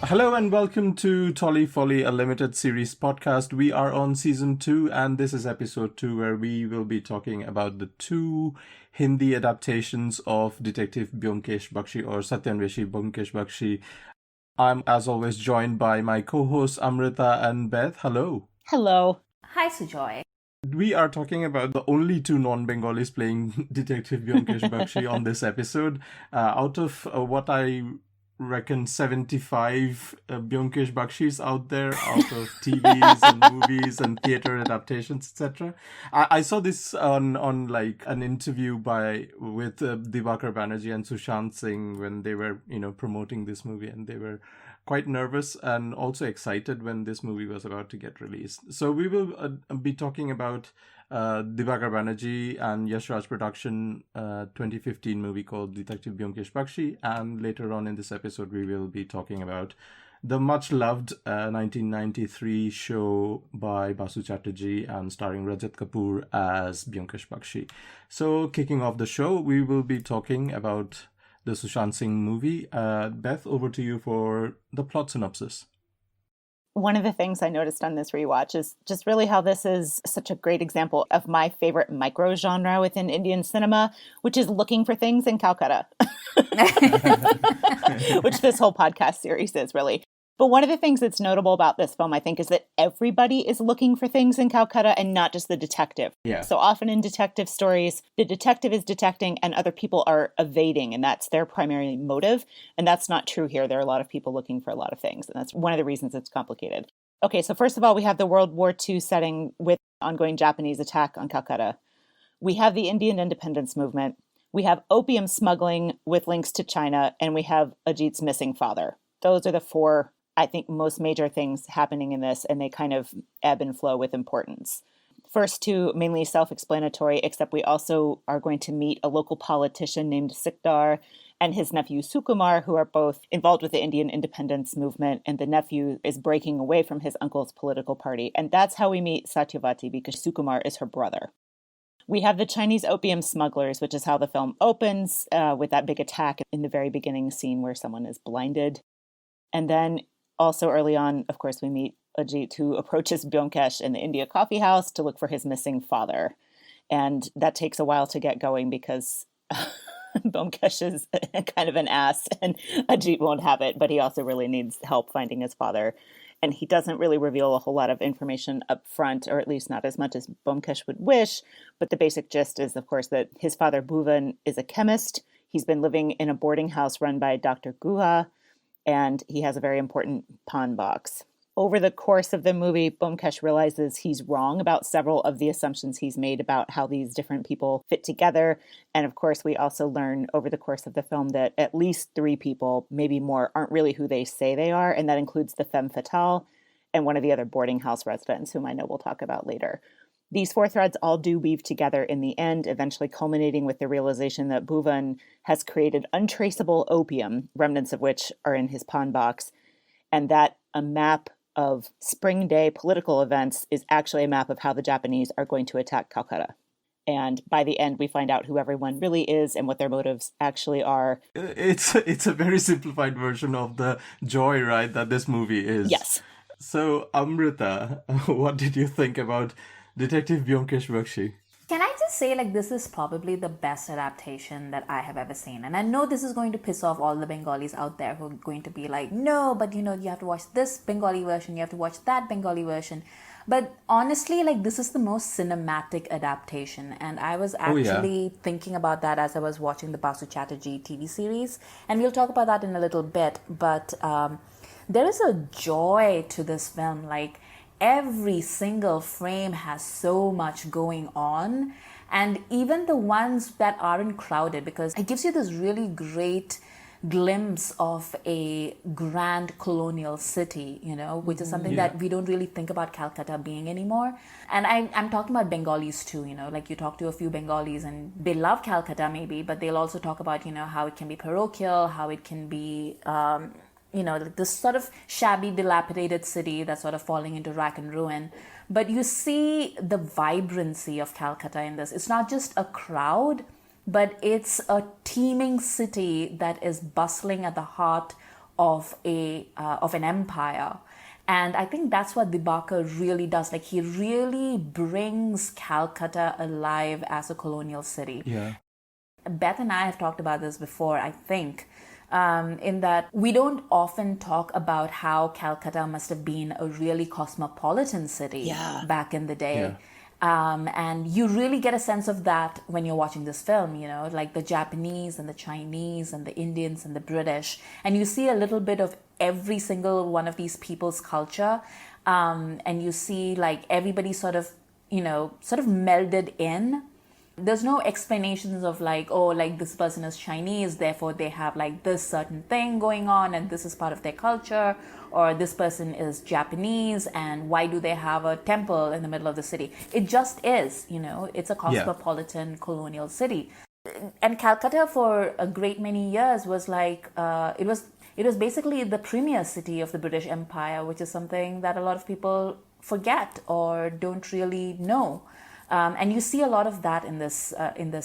Hello and welcome to Tolly Folly, a limited series podcast. We are on season 2 and this is episode 2 where we will be talking about the two Hindi adaptations of Detective Byomkesh Bakshi or Satyanveshi Byomkesh Bakshi. I'm as always joined by my co-hosts Amrita and Beth. Hello. Hello. Hi, Sujoy. We are talking about the only two non-Bengalis playing Detective Byomkesh Bakshi on this episode. Out of what I reckon 75 Byomkesh Bakshis out there out of TVs and movies and theater adaptations, etc. I saw this on like an interview with Dibakar, Banerjee and Sushant Singh when they were promoting this movie, and they were quite nervous and also excited when this movie was about to get released. So we will be talking about Dibakar Banerjee and Yash Raj production 2015 movie called Detective Byomkesh Bakshi, and later on in this episode we will be talking about the much loved 1993 show by Basu Chatterjee and starring Rajat Kapoor as Byomkesh Bakshi. So kicking off the show, we will be talking about the Sushant Singh movie. Beth, over to you for the plot synopsis. One of the things I noticed on this rewatch is just really how this is such a great example of my favorite micro genre within Indian cinema, which is looking for things in Calcutta, which this whole podcast series is really. But one of the things that's notable about this film, I think, is that everybody is looking for things in Calcutta and not just the detective. Yeah. So often in detective stories, the detective is detecting and other people are evading, and that's their primary motive. And that's not true here. There are a lot of people looking for a lot of things, and that's one of the reasons it's complicated. Okay, so first of all, we have the World War II setting with ongoing Japanese attack on Calcutta. We have the Indian independence movement. We have opium smuggling with links to China, and we have Ajit's missing father. Those are the four, I think, most major things happening in this, and they kind of ebb and flow with importance. First two, mainly self-explanatory, except we also are going to meet a local politician named Sikdar and his nephew Sukumar, who are both involved with the Indian independence movement, and the nephew is breaking away from his uncle's political party. And that's how we meet Satyavati, because Sukumar is her brother. We have the Chinese opium smugglers, which is how the film opens, with that big attack in the very beginning scene where someone is blinded. And then also early on, of course, we meet Ajit, who approaches Byomkesh in the India coffee house to look for his missing father. And that takes a while to get going because Byomkesh is kind of an ass and Ajit won't have it, but he also really needs help finding his father. And he doesn't really reveal a whole lot of information up front, or at least not as much as Byomkesh would wish. But the basic gist is, of course, that his father, Bhuvan, is a chemist. He's been living in a boarding house run by Dr. Guha, and he has a very important pawn box. Over the course of the movie, Byomkesh realizes he's wrong about several of the assumptions he's made about how these different people fit together. And of course, we also learn over the course of the film that at least 3 people, maybe more, aren't really who they say they are. And that includes the femme fatale and one of the other boarding house residents, whom I know we'll talk about later. These 4 threads all do weave together in the end, eventually culminating with the realization that Bhuvan has created untraceable opium, remnants of which are in his pawn box, and that a map of spring day political events is actually a map of how the Japanese are going to attack Calcutta. And by the end, we find out who everyone really is and what their motives actually are. It's a very simplified version of the joy, right, that this movie is. Yes. So, Amrita, what did you think about Detective Byomkesh Bakshi? Can I just say, this is probably the best adaptation that I have ever seen. And I know this is going to piss off all the Bengalis out there who are going to be like, no, but you have to watch this Bengali version, you have to watch that Bengali version. But honestly, this is the most cinematic adaptation. And I was actually thinking about that as I was watching the Basu Chatterjee TV series. And we'll talk about that in a little bit. But there is a joy to this film. Every single frame has so much going on, and even the ones that aren't crowded, because it gives you this really great glimpse of a grand colonial city, which is something that we don't really think about Calcutta being anymore. And I'm talking about Bengalis too, you talk to a few Bengalis and they love Calcutta maybe, but they'll also talk about, how it can be parochial, how it can be this sort of shabby, dilapidated city that's sort of falling into rack and ruin. But you see the vibrancy of Calcutta in this. It's not just a crowd, but it's a teeming city that is bustling at the heart of an empire. And I think that's what Dibakar really does. Like, he really brings Calcutta alive as a colonial city. Yeah. Beth and I have talked about this before, I think, in that we don't often talk about how Calcutta must have been a really cosmopolitan city back in the day. Yeah. And you really get a sense of that when you're watching this film, like the Japanese and the Chinese and the Indians and the British. And you see a little bit of every single one of these people's culture. And you see like everybody sort of melded in. There's no explanations of like, oh, like this person is Chinese, therefore they have like this certain thing going on and this is part of their culture, or this person is Japanese and why do they have a temple in the middle of the city? It just is, it's a cosmopolitan colonial city. And Calcutta for a great many years was like, it was basically the premier city of the British Empire, which is something that a lot of people forget or don't really know. And you see a lot of that in this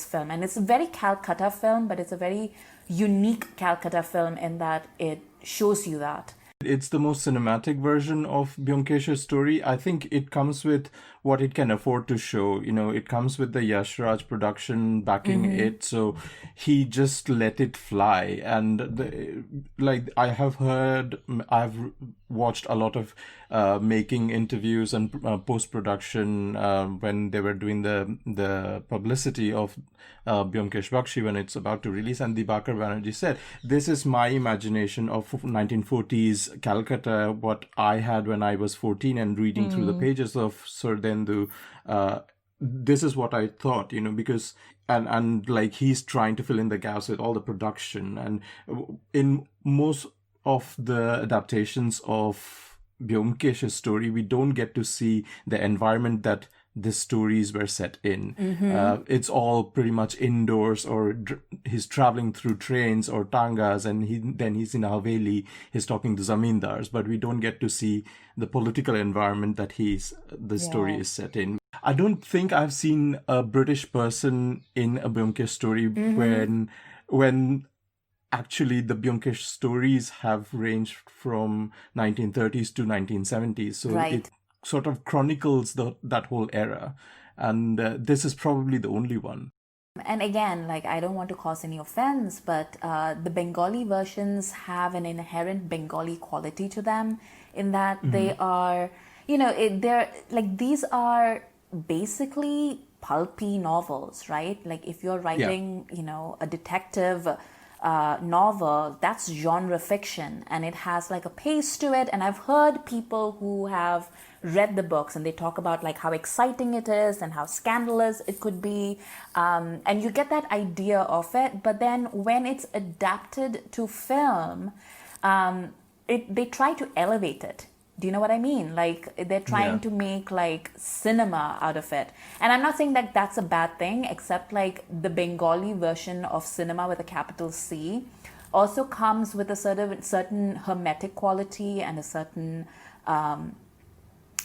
film. And it's a very Calcutta film, but it's a very unique Calcutta film in that it shows you that. It's the most cinematic version of Byomkesh's story. I think it comes with what it can afford to show. It comes with the Yash Raj production backing it. So he just let it fly. And I've watched a lot of making interviews and post-production when they were doing the publicity of Byomkesh Bakshi when it's about to release. And Dibakar Banerjee said, this is my imagination of 1940s Calcutta, what I had when I was 14 and reading through the pages of Sir Dendu. This is what I thought, because and like he's trying to fill in the gaps with all the production. And in most of the adaptations of Byomkesh's story, we don't get to see the environment that the stories were set in. It's all pretty much indoors, or he's traveling through trains or tangas, and then he's in a haveli, he's talking to zamindars, but we don't get to see the political environment that the story is set in. I don't think I've seen a British person in a Byomkesh story when actually the Byomkesh stories have ranged from 1930s to 1970s. So it sort of chronicles that whole era. And this is probably the only one. And again, like, I don't want to cause any offense, but the Bengali versions have an inherent Bengali quality to them in that they are, they're like, these are basically pulpy novels, right? Like if you're writing, a detective novel, that's genre fiction, and it has like a pace to it. And I've heard people who have read the books and they talk about like how exciting it is and how scandalous it could be, and you get that idea of it. But then when it's adapted to film, they try to elevate it. Do you know what I mean? Like they're trying to make like cinema out of it. And I'm not saying that that's a bad thing, except like the Bengali version of cinema with a capital C also comes with a certain hermetic quality and a certain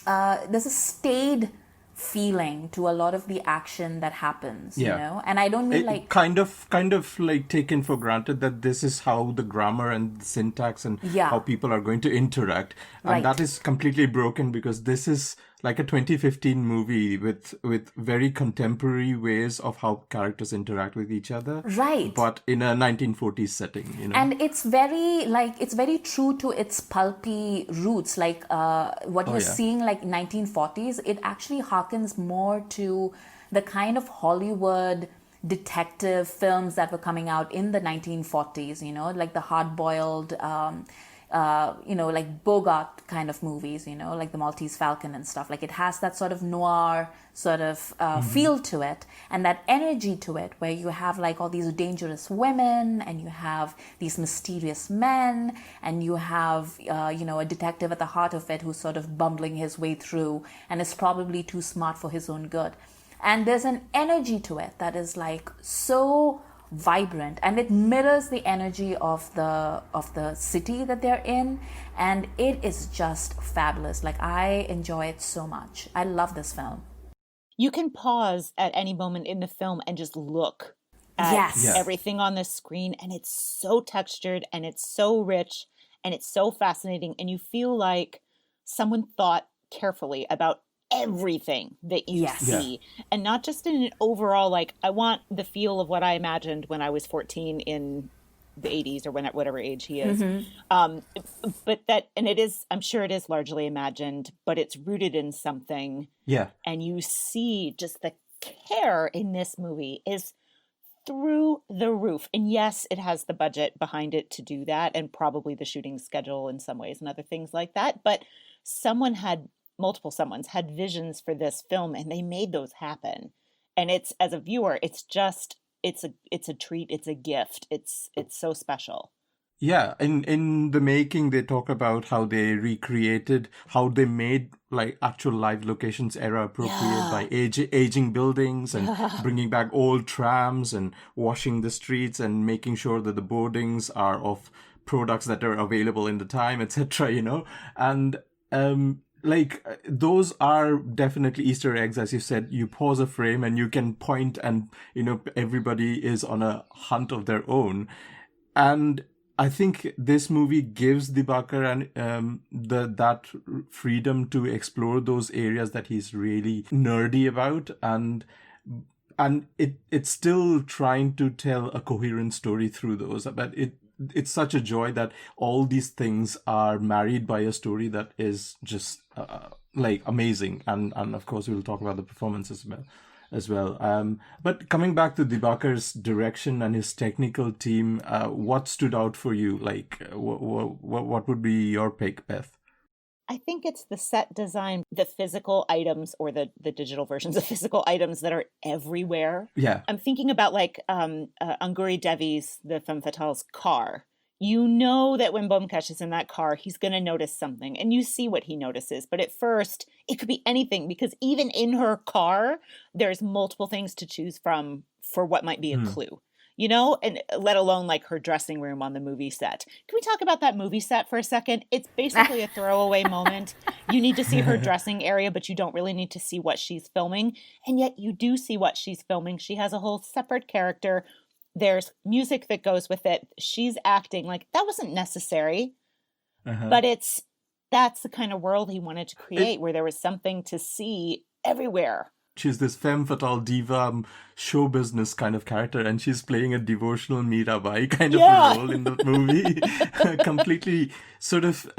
there's a staid feeling to a lot of the action that happens, and I don't mean like kind of like taken for granted that this is how the grammar and the syntax and how people are going to interact, and that is completely broken because this is like a 2015 movie with very contemporary ways of how characters interact with each other, but in a 1940s setting, and it's very true to its pulpy roots, like what you're seeing like 1940s. It actually harkens more to the kind of Hollywood detective films that were coming out in the 1940s, like the hard-boiled like Bogart kind of movies, like the Maltese Falcon and stuff. Like it has that sort of noir sort of feel to it and that energy to it, where you have like all these dangerous women and you have these mysterious men and you have, a detective at the heart of it who's sort of bumbling his way through and is probably too smart for his own good. And there's an energy to it that is like so vibrant, and it mirrors the energy of the city that they're in, and it is just fabulous. Like I enjoy it so much. I love this film. You can pause at any moment in the film and just look at everything on the screen, and it's so textured and it's so rich And it's so fascinating. And you feel like someone thought carefully about everything that you see. And not just in an overall, like, I want the feel of what I imagined when I was 14 in the 80s or whatever age he is. But that, and it is, I'm sure it is largely imagined, but it's rooted in something. Yeah. And you see just the care in this movie is through the roof. And yes, it has the budget behind it to do that, and probably the shooting schedule in some ways and other things like that. But multiple someones had visions for this film, and they made those happen. And it's, as a viewer, it's just, it's a treat, it's a gift. It's so special. Yeah, in the making, they talk about how they recreated, how they made like actual live locations era appropriate by aging buildings and bringing back old trams and washing the streets and making sure that the boardings are of products that are available in the time, etc. And like those are definitely Easter eggs, as you said. You pause a frame and you can point, and everybody is on a hunt of their own. And I think this movie gives Dibakar and that freedom to explore those areas that he's really nerdy about, and it's still trying to tell a coherent story through those. But it's such a joy that all these things are married by a story that is just like amazing, and of course we'll talk about the performance as well. But coming back to Dibakar's direction and his technical team, what stood out for you? Like, what would be your pick, Beth? I think it's the set design, the physical items, or the digital versions of physical items that are everywhere. Yeah. I'm thinking about like Anguri Devi's, the femme fatale's car. You know that when Byomkesh is in that car, he's going to notice something, and you see what he notices. But at first, it could be anything, because even in her car, there's multiple things to choose from for what might be a clue, and let alone like her dressing room on the movie set. Can we talk about that movie set for a second? It's basically a throwaway moment. You need to see her dressing area, but you don't really need to see what she's filming. And yet you do see what she's filming. She has a whole separate character. There's music that goes with it. She's acting like that wasn't necessary, but that's the kind of world he wanted to create, where there was something to see everywhere. She's this femme fatale diva, show business kind of character, and she's playing a devotional Mirabai kind of a role in the movie. Completely sort of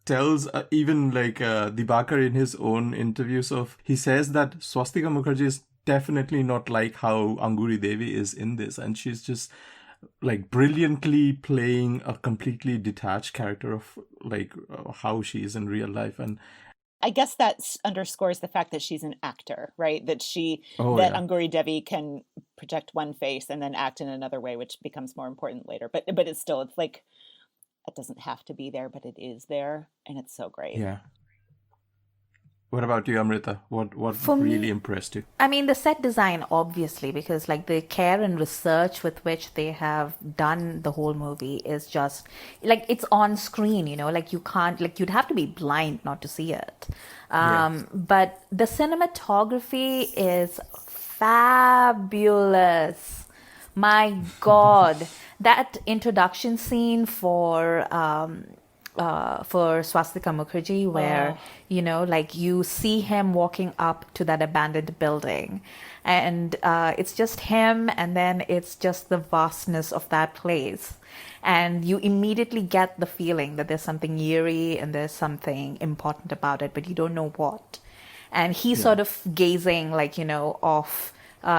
tells, even like Dibakar in his own interviews, he says that Swastika Mukherjee is definitely not like how Anguri Devi is in this, and she's just like brilliantly playing a completely detached character of like how she is in real life. And I guess that underscores the fact that she's an actor, right? That Anguri Devi can project one face and then act in another way, which becomes more important later. But it's like, it doesn't have to be there, but it is there, and it's so great. Yeah. What about you, Amrita? What really impressed you? I mean, the set design, obviously, because like the care and research with which they have done the whole movie is just like, it's on screen, like you can't, like you'd have to be blind not to see it. But the cinematography is fabulous. My God, that introduction scene for Swastika Mukherjee, where like you see him walking up to that abandoned building, and it's just him, and then it's just the vastness of that place, and you immediately get the feeling that there's something eerie and there's something important about it, but you don't know what. And he's sort of gazing like off.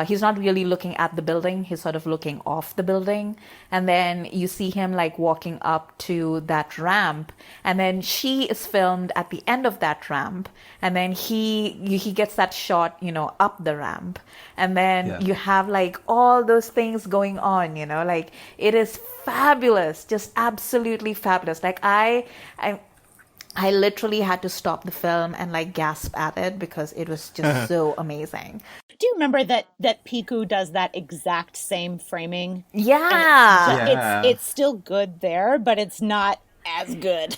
He's not really looking at the building. He's sort of looking off the building. And then you see him like walking up to that ramp. And then she is filmed at the end of that ramp. And then he gets that shot, up the ramp. And then you have like all those things going on, like it is fabulous, just absolutely fabulous. Like I literally had to stop the film and like gasp at it because it was just so amazing. Do you remember that Piku does that exact same framing? Yeah. It's still good there, but it's not as good.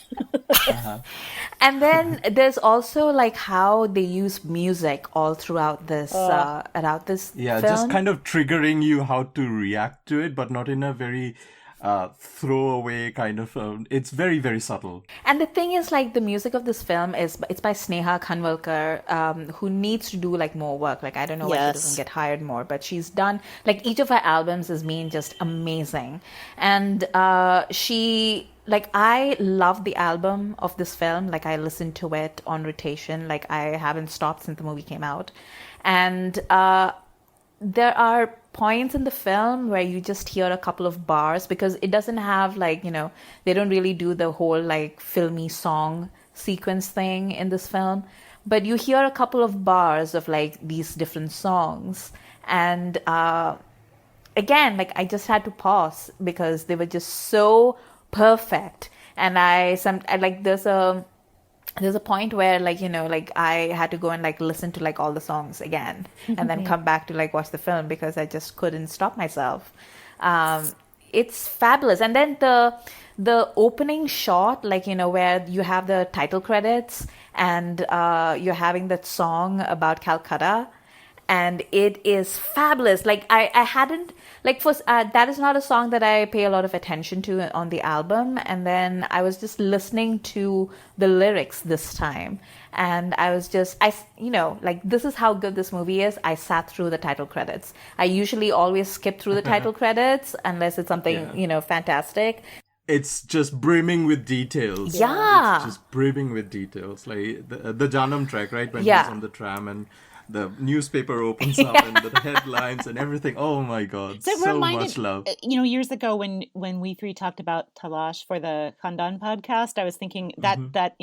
And then there's also like how they use music all throughout this film. Just kind of triggering you how to react to it, but not in a very throwaway kind of. It's very, very subtle. And the thing is, like, the music of this film it's by Sneha Khanwalkar, who needs to do like more work. Like, I don't know why she doesn't get hired more, but she's done, like, each of her albums has been just amazing. And like, I love the album of this film. Like, I listened to it on rotation. Like, I haven't stopped since the movie came out. And there are points in the film where you just hear a couple of bars, because it doesn't have, like, they don't really do the whole, like, filmy song sequence thing in this film. But you hear a couple of bars of, like, these different songs. And again, like, I just had to pause because they were just so perfect. And there's a point where, like, like, I had to go and, like, listen to, like, all the songs again and then come back to, like, watch the film because I just couldn't stop myself. It's fabulous. And then the opening shot, like, where you have the title credits and you're having that song about Calcutta. And it is fabulous. Like, I hadn't, like, that is not a song that I pay a lot of attention to on the album. And then I was just listening to the lyrics this time. And I was just, like, this is how good this movie is. I sat through the title credits. I usually always skip through the title credits unless it's something, fantastic. It's just brimming with details. Yeah. It's just brimming with details. Like the Janam track, right? When he's on the tram and the newspaper opens up and the headlines and everything. Oh my God. So much love. Years ago when we three talked about Talash for the Khandaan podcast, I was thinking that that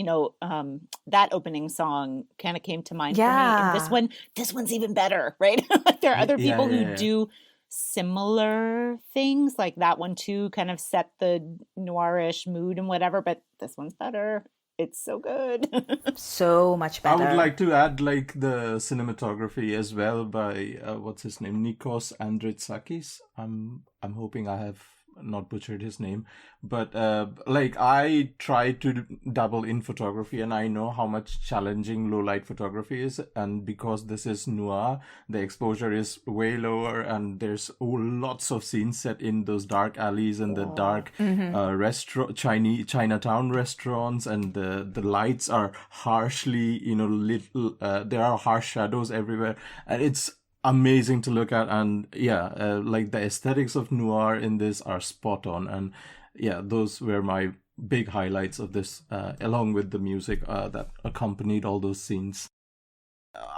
opening song kind of came to mind for me. And this one's even better, right? There are other people who do similar things, like that one too, kind of set the noirish mood and whatever, but this one's better. It's so good. So much better. I would like to add, like, the cinematography as well by what's his name, Nikos Andritsakis. I'm hoping I have not butchered his name, but like, I try to dabble in photography, and I know how much challenging low light photography is, and because this is noir, the exposure is way lower, and there's lots of scenes set in those dark alleys and the dark Chinatown restaurants, and the lights are harshly lit. There are harsh shadows everywhere, and it's amazing to look at. And like, the aesthetics of noir in this are spot on, and those were my big highlights of this, along with the music that accompanied all those scenes.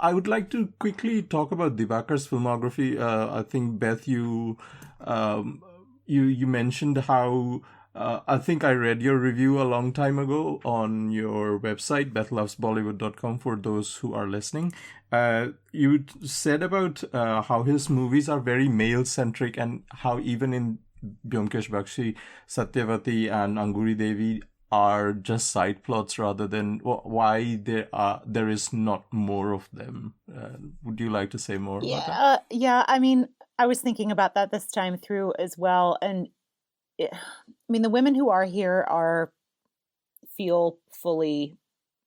I would like to quickly talk about Dibakar's filmography. I think, Beth, you mentioned how I think I read your review a long time ago on your website, bethlovesbollywood.com, for those who are listening. You said about how his movies are very male-centric, and how even in Byomkesh Bakshi, Satyavati and Anguri Devi are just side plots rather than why there is not more of them. Would you like to say more about that? Yeah, I mean, I was thinking about that this time through as well. And the women who are here feel fully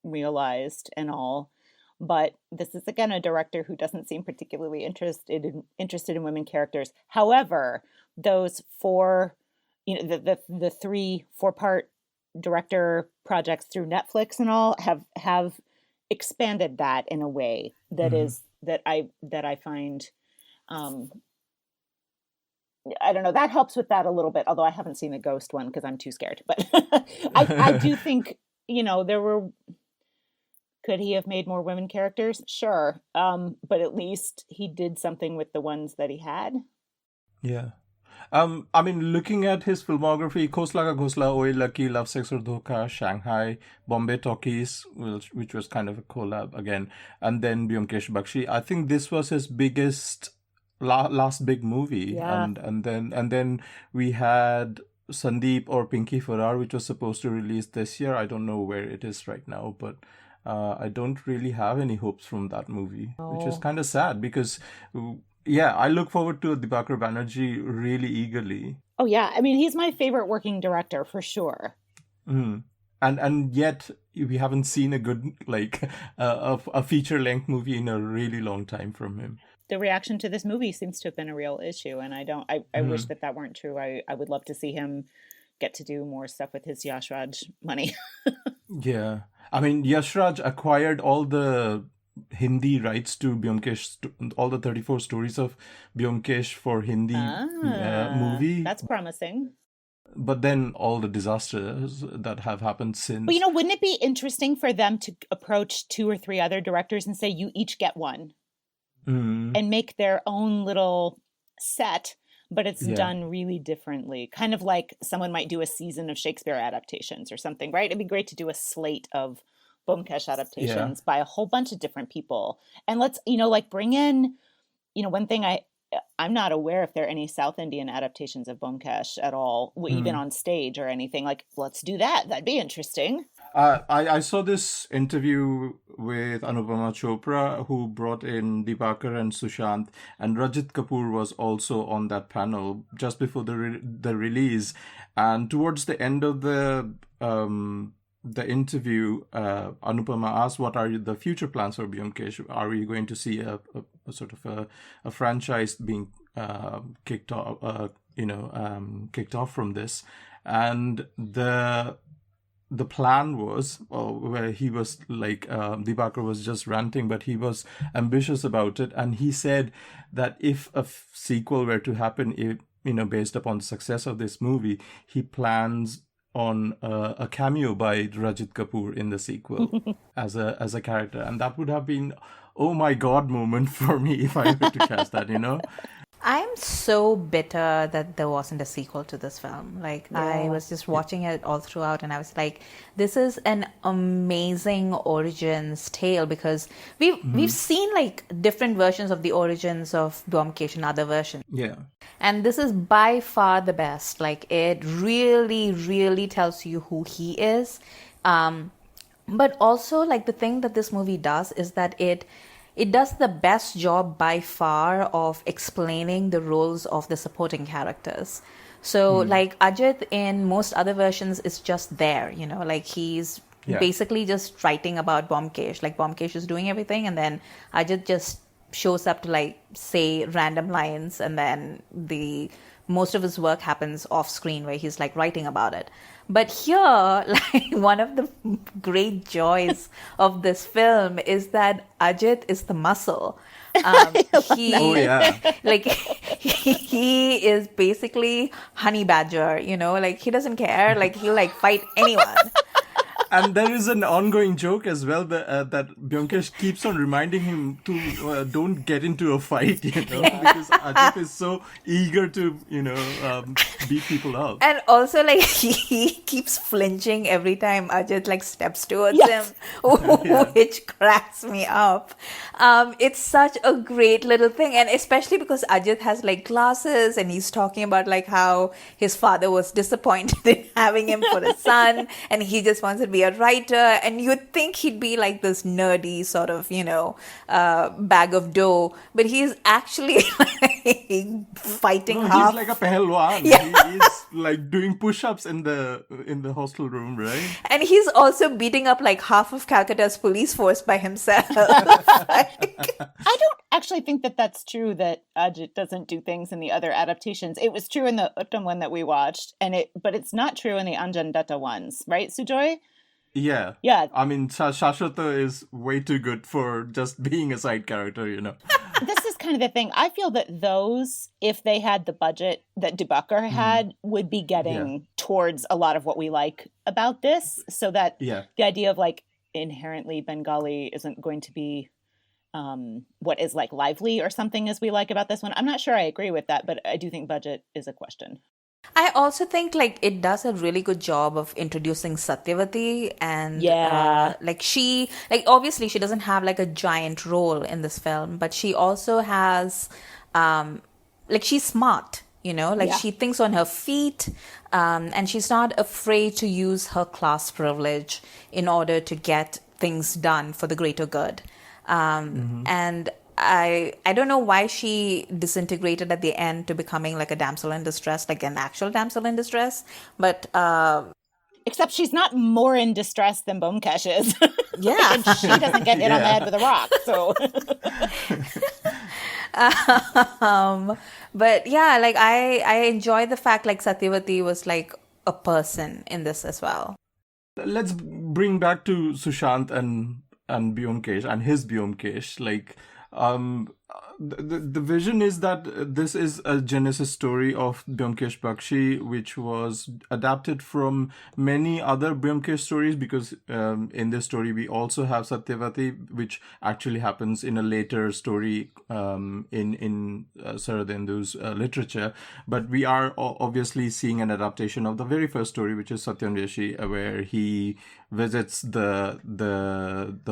realized and all. But this is, again, a director who doesn't seem particularly interested in women characters. However, those four, the 3-4-part director projects through Netflix and all have expanded that in a way that is that I find, I don't know, that helps with that a little bit. Although I haven't seen the Ghost one because I'm too scared. But I do think could he have made more women characters? Sure. But at least he did something with the ones that he had. Yeah. Looking at his filmography, Khosla Ka Ghosla, Oye Lucky, Love, Sex or Dhokha, Shanghai, Bombay Talkies, which was kind of a collab again, and then Byomkesh Bakshi. I think this was his biggest, last big movie. Yeah. And then we had Sandeep or Pinky Farrar, which was supposed to release this year. I don't know where it is right now, but I don't really have any hopes from that movie, which is kind of sad because, I look forward to Dibakar Banerjee really eagerly. Oh, yeah. I mean, he's my favorite working director for sure. Mm. And yet we haven't seen a good, a feature-length movie in a really long time from him. the reaction to this movie seems to have been a real issue. And I wish that weren't true. I would love to see him get to do more stuff with his Yash Raj money. Yeah. I mean, Yash Raj acquired all the Hindi rights to Byomkesh, all the 34 stories of Byomkesh for Hindi movie. That's promising. But then all the disasters that have happened since. But, you know, wouldn't it be interesting for them to approach 2 or 3 other directors and say, you each get one and make their own little set, but it's done really differently. Kind of like someone might do a season of Shakespeare adaptations or something, right? It'd be great to do a slate of Byomkesh adaptations by a whole bunch of different people. And let's, you know, like bring in, you know, one thing I'm not aware if there are any South Indian adaptations of Byomkesh at all, even on stage or anything. Like, let's do that. That'd be interesting. I saw this interview with Anupama Chopra, who brought in Dibakar and Sushant, and Rajat Kapoor was also on that panel just before the release. And towards the end of the interview, Anupama asked, "What are the future plans for Byomkesh? Are we going to see a sort of a franchise being kicked off? Kicked off from this?" And the plan was, where he was like, Dibakar was just ranting, but he was ambitious about it, and he said that if a sequel were to happen, based upon the success of this movie, he plans on a cameo by Rajat Kapoor in the sequel as a character, and that would have been, oh my god moment for me if I were to cast that, you know. I'm so bitter that there wasn't a sequel to this film. Like, I was just watching it all throughout, and I was like, this is an amazing origins tale, because we've seen like different versions of the origins of Byomkesh and other versions. Yeah. And this is by far the best. Like, it really, really tells you who he is. But also, like, the thing that this movie does is that it does the best job by far of explaining the roles of the supporting characters. So, like, Ajit in most other versions is just there, you know, like he's basically just writing about Byomkesh. Like, Byomkesh is doing everything, and then Ajit just shows up to, like, say random lines, and then most of his work happens off screen where he's like writing about it. But here, like, one of the great joys of this film is that Ajit is the muscle. He is basically Honey Badger, you know, like, he doesn't care, like, he'll like fight anyone. And there is an ongoing joke as well that Byomkesh keeps on reminding him to don't get into a fight, you know, because Ajit is so eager to, beat people up. And also, like, he keeps flinching every time Ajit, like, steps towards him, which cracks me up. It's such a great little thing, and especially because Ajit has, like, glasses, and he's talking about, like, how his father was disappointed in having him for a son, and he just wants to be a writer, and you'd think he'd be like this nerdy sort of, bag of dough, but he's actually like fighting half. He's like a pehelwan. Yeah. He is like doing push-ups in the hostel room, right? And he's also beating up like half of Calcutta's police force by himself. I don't actually think that that's true, that Ajit doesn't do things in the other adaptations. It was true in the Uttam one that we watched, but it's not true in the Anjan Datta ones, right, Sujoy? Yeah. Yeah. I mean, Shashwata is way too good for just being a side character, you know. This is kind of the thing. I feel that those, if they had the budget that Dibakar had, would be getting towards a lot of what we like about this. So that the idea of, like, inherently Bengali isn't going to be what is, like, lively or something as we like about this one. I'm not sure I agree with that, but I do think budget is a question. I also think, like, it does a really good job of introducing Satyavati, and obviously she doesn't have like a giant role in this film, but she also has she's smart, you know, like she thinks on her feet, and she's not afraid to use her class privilege in order to get things done for the greater good. And I don't know why she disintegrated at the end to becoming like a damsel in distress, like an actual damsel in distress. But except she's not more in distress than Byomkesh is. Yeah. And she doesn't get hit on the head with a rock. So But yeah, like I enjoy the fact like Satyavati was like a person in this as well. Let's bring back to Sushant and Byomkesh and his Byomkesh. Like, the vision is that this is a genesis story of Byomkesh Bakshi, which was adapted from many other Byomkesh stories, because in this story we also have Satyavati, which actually happens in a later story in Saradendu's literature. But we are obviously seeing an adaptation of the very first story, which is Satyamveshi, where he visits the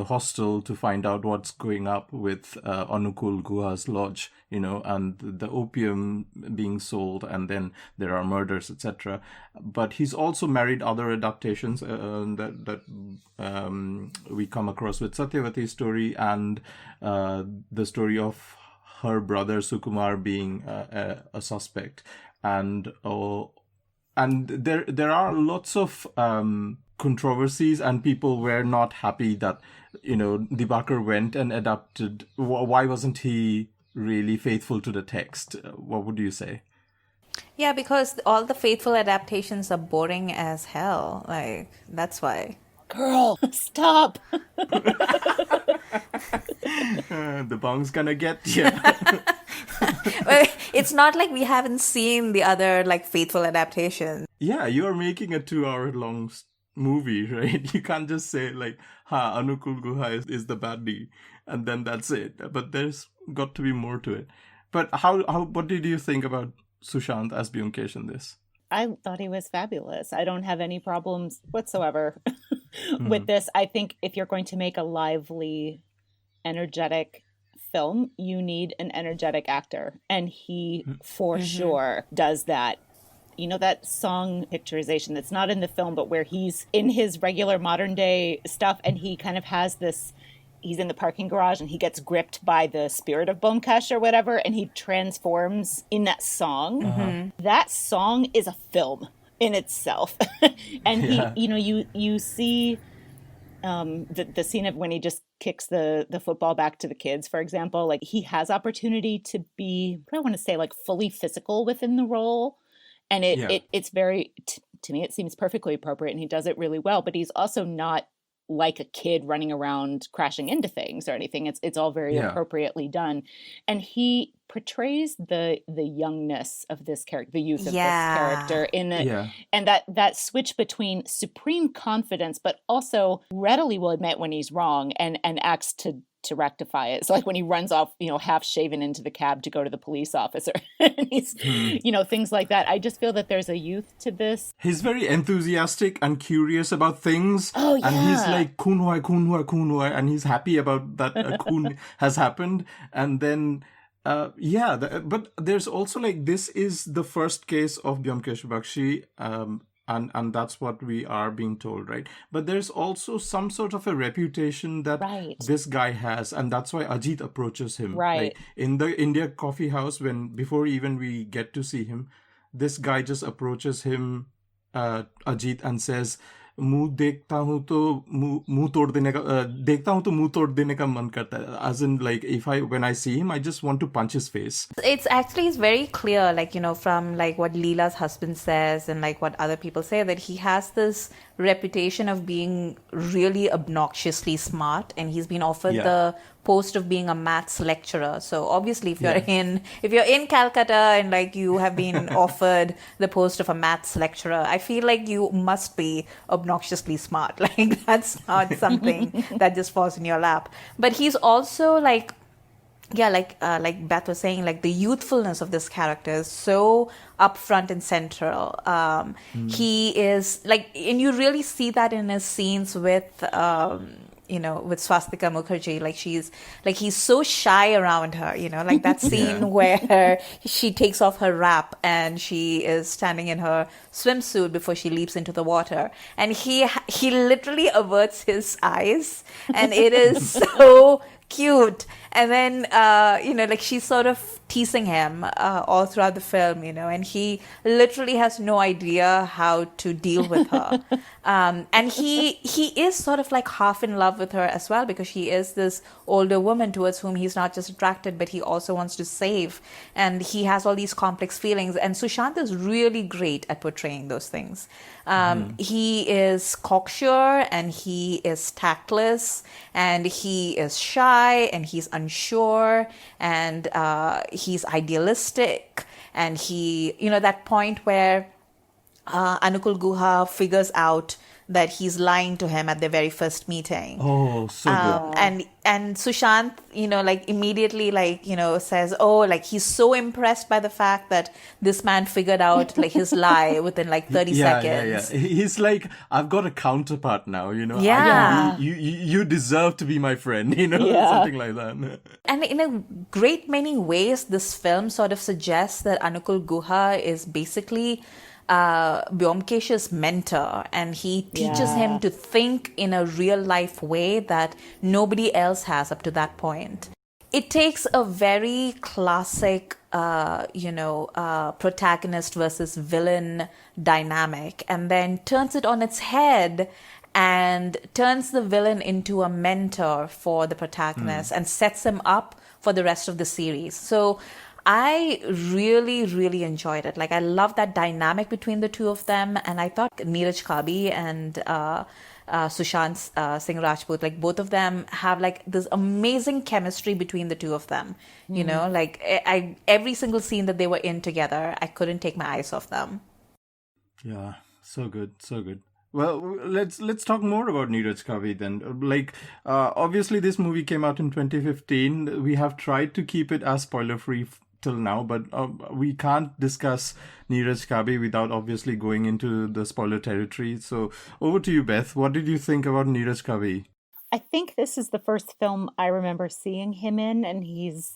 hostel to find out what's going up with Anukul Guha's lodge, and the opium being sold, and then there are murders, etc. But he's also married other adaptations that we come across with Satyavati's story and the story of her brother Sukumar being a suspect, and there are lots of controversies, and people were not happy that Dibakar went and adapted. Why wasn't he really faithful to the text? What would you say? Yeah, because all the faithful adaptations are boring as hell. Like, that's why. Girl, stop. The bong's gonna get you. It's not like we haven't seen the other like faithful adaptations. Yeah, you're making a 2-hour long movie, right? You can't just say like, Anukul Guha is the baddie, and then that's it. But there's got to be more to it. But what did you think about Sushant as Byomkesh in this? I thought he was fabulous. I don't have any problems whatsoever with this. I think if you're going to make a lively, energetic film, you need an energetic actor. And he, for sure, does that. That song picturization that's not in the film, but where he's in his regular modern day stuff, and he kind of has this, he's in the parking garage and he gets gripped by the spirit of Byomkesh or whatever, and he transforms in that song. That song is a film in itself. And you see the scene of when he just kicks the football back to the kids, for example. Like, he has opportunity to be, I want to say, like, fully physical within the role. And it's very, to me, it seems perfectly appropriate, and he does it really well. But he's also not like a kid running around crashing into things or anything. It's all very appropriately done. And he portrays the youngness of this character, the youth of this character and that switch between supreme confidence, but also readily will admit when he's wrong and acts to rectify it. So like when he runs off, half shaven into the cab to go to the police officer, and he's, things like that. I just feel that there's a youth to this. He's very enthusiastic and curious about things. Oh, yeah. And he's like, kun hua, and he's happy about that kun has happened. And then, but there's also like, this is the first case of Byomkesh Bakshi, and that's what we are being told, right? But there's also some sort of a reputation that this guy has, and that's why Ajit approaches him. Right. Like, in the India coffee house, before even we get to see him, this guy just approaches him, Ajit, and says, मुंह देखता हूँ तो मुंह तोड़ देने का देखता हूँ तो मुंह तोड़ देने का मन करता है, as in like when I see him I just want to punch his face. It's very clear, like, from like what Leela's husband says and like what other people say, that he has this reputation of being really obnoxiously smart, and he's been offered the post of being a maths lecturer. So obviously if you're in Calcutta and like you have been offered the post of a maths lecturer, I feel like you must be obnoxiously smart. Like, that's not something that just falls in your lap. But he's also like, like Beth was saying, like the youthfulness of this character is so upfront and central. He is like, and you really see that in his scenes with with Swastika Mukherjee. Like, he's so shy around her, like that scene where she takes off her wrap and she is standing in her swimsuit before she leaps into the water, and he literally averts his eyes, and it is so cute. And then, like she's sort of teasing him all throughout the film, and he literally has no idea how to deal with her. And he is sort of like half in love with her as well, because she is this older woman towards whom he's not just attracted, but he also wants to save. And he has all these complex feelings. And Sushant is really great at portraying those things. He is cocksure, and he is tactless, and he is shy, and he's unsure, and he's idealistic, and he, that point where Anukul Guha figures out that he's lying to him at their very first meeting. Oh, so good. And Sushant, immediately, says, oh, he's so impressed by the fact that this man figured out, his lie within, 30 seconds. Yeah. He's like, I've got a counterpart now, Yeah. You deserve to be my friend, something like that. And in a great many ways, this film sort of suggests that Anukul Guha is basically Byomkesh's mentor, and he teaches him to think in a real life way that nobody else has up to that point. It takes a very classic, protagonist versus villain dynamic, and then turns it on its head and turns the villain into a mentor for the protagonist and sets him up for the rest of the series. So I really, really enjoyed it. I love that dynamic between the two of them. And I thought Neeraj Kabi and Sushant Singh Rajput, both of them have this amazing chemistry between the two of them. Every single scene that they were in together, I couldn't take my eyes off them. Yeah, so good. Well, let's talk more about Neeraj Kavi then. Obviously this movie came out in 2015. We have tried to keep it as spoiler-free till now, but we can't discuss Neeraj Kavi without obviously going into the spoiler territory. So over to you, Beth. What did you think about Neeraj Kavi? I think this is the first film I remember seeing him in, and he's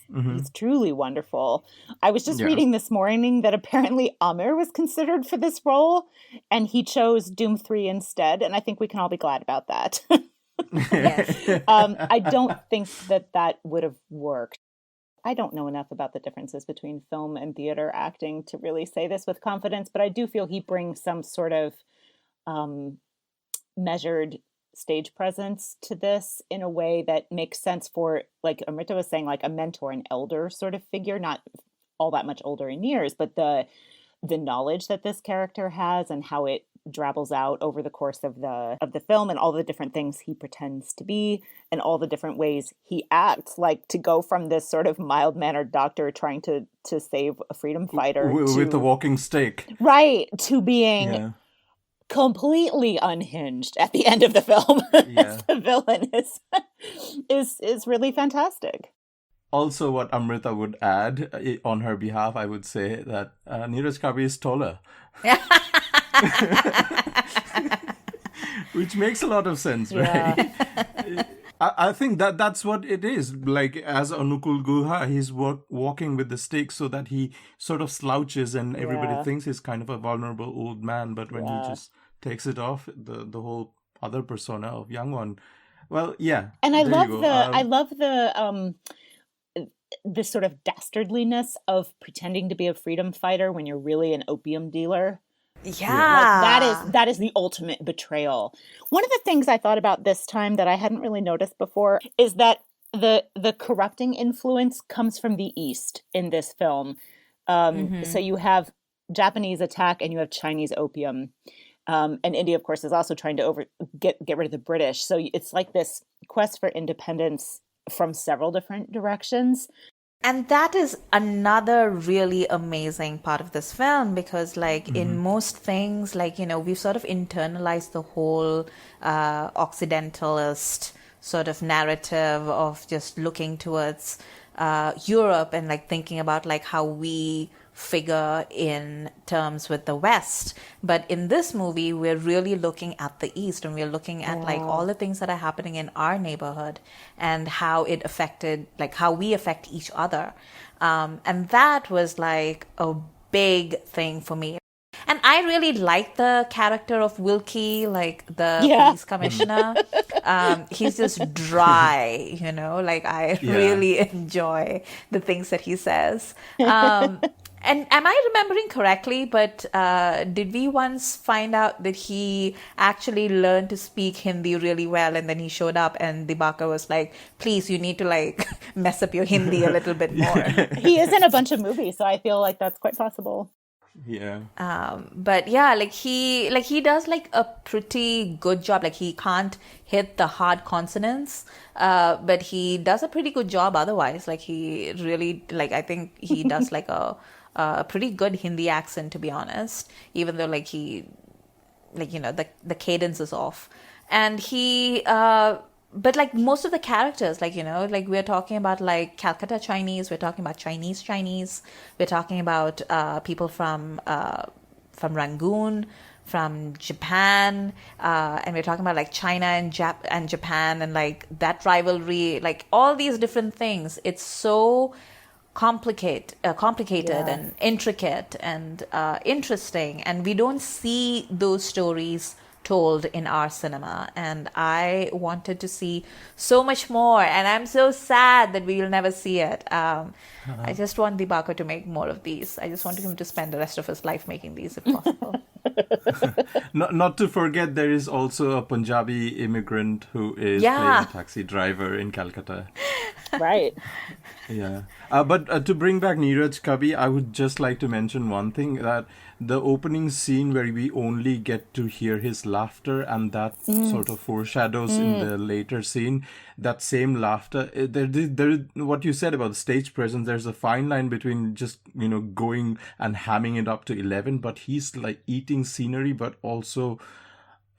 truly wonderful. I was just reading this morning that apparently Aamir was considered for this role, and he chose Doom 3 instead, and I think we can all be glad about that. I don't think that would have worked. I don't know enough about the differences between film and theater acting to really say this with confidence, but I do feel he brings some sort of measured stage presence to this in a way that makes sense for, like Amrita was saying, a mentor, an elder sort of figure, not all that much older in years, but the knowledge that this character has and how it drabbles out over the course of the film, and all the different things he pretends to be and all the different ways he acts, to go from this sort of mild-mannered doctor trying to save a freedom fighter with a walking stick, right, to being completely unhinged at the end of the film. The villain is really fantastic. Also, what Amrita would add on her behalf, I would say that Neeraj Kavi is taller. Which makes a lot of sense, right? I think that's what it is. As Anukul Guha, he's walking with the stick so that he sort of slouches and everybody thinks he's kind of a vulnerable old man. But when he just takes it off, the whole other persona of young one. Well, yeah. And I love the this sort of dastardliness of pretending to be a freedom fighter when you're really an opium dealer. That is the ultimate betrayal. One of the things I thought about this time that I hadn't really noticed before is that the corrupting influence comes from the East in this film. So you have Japanese attack and you have Chinese opium. And India, of course, is also trying to get rid of the British. So it's like this quest for independence from several different directions. And that is another really amazing part of this film, because in most things, we've sort of internalized the whole Occidentalist sort of narrative of just looking towards Europe and thinking about how we figure in terms with the West. But in this movie, we're really looking at the East, and we're looking at all the things that are happening in our neighborhood and how it affected, how we affect each other. And that was a big thing for me. And I really like the character of Wilkie, like the Yeah. police commissioner. He's just dry, like I really enjoy the things that he says. And am I remembering correctly, but did we once find out that he actually learned to speak Hindi really well, and then he showed up and Dibakar was like, please, you need to like mess up your Hindi a little bit more. He is in a bunch of movies, so I feel like that's quite possible. Yeah. But yeah, he does like a pretty good job. Like he can't hit the hard consonants, but he does a pretty good job otherwise. Like he really, like I think he does like a pretty good Hindi accent, to be honest, even though like he, like, the cadence is off. And he, but like most of the characters, like, like we're talking about like Calcutta Chinese, we're talking about Chinese, we're talking about people from Rangoon, from Japan, and we're talking about like China and Japan, and like that rivalry, like all these different things. It's so complicated and intricate and interesting, and we don't see those stories told in our cinema, and I wanted to see so much more, and I'm so sad that we will never see it. I just want Dibakar to make more of these. I just want him to spend the rest of his life making these if possible. Not to forget, there is also a Punjabi immigrant who is playing a taxi driver in Calcutta. Right. Yeah. But to bring back Neeraj Kabi, I would just like to mention one thing, that the opening scene where we only get to hear his laughter, and that sort of foreshadows in the later scene, that same laughter, there, what you said about the stage presence, there's a fine line between just, going and hamming it up to 11, but he's like eating scenery, but also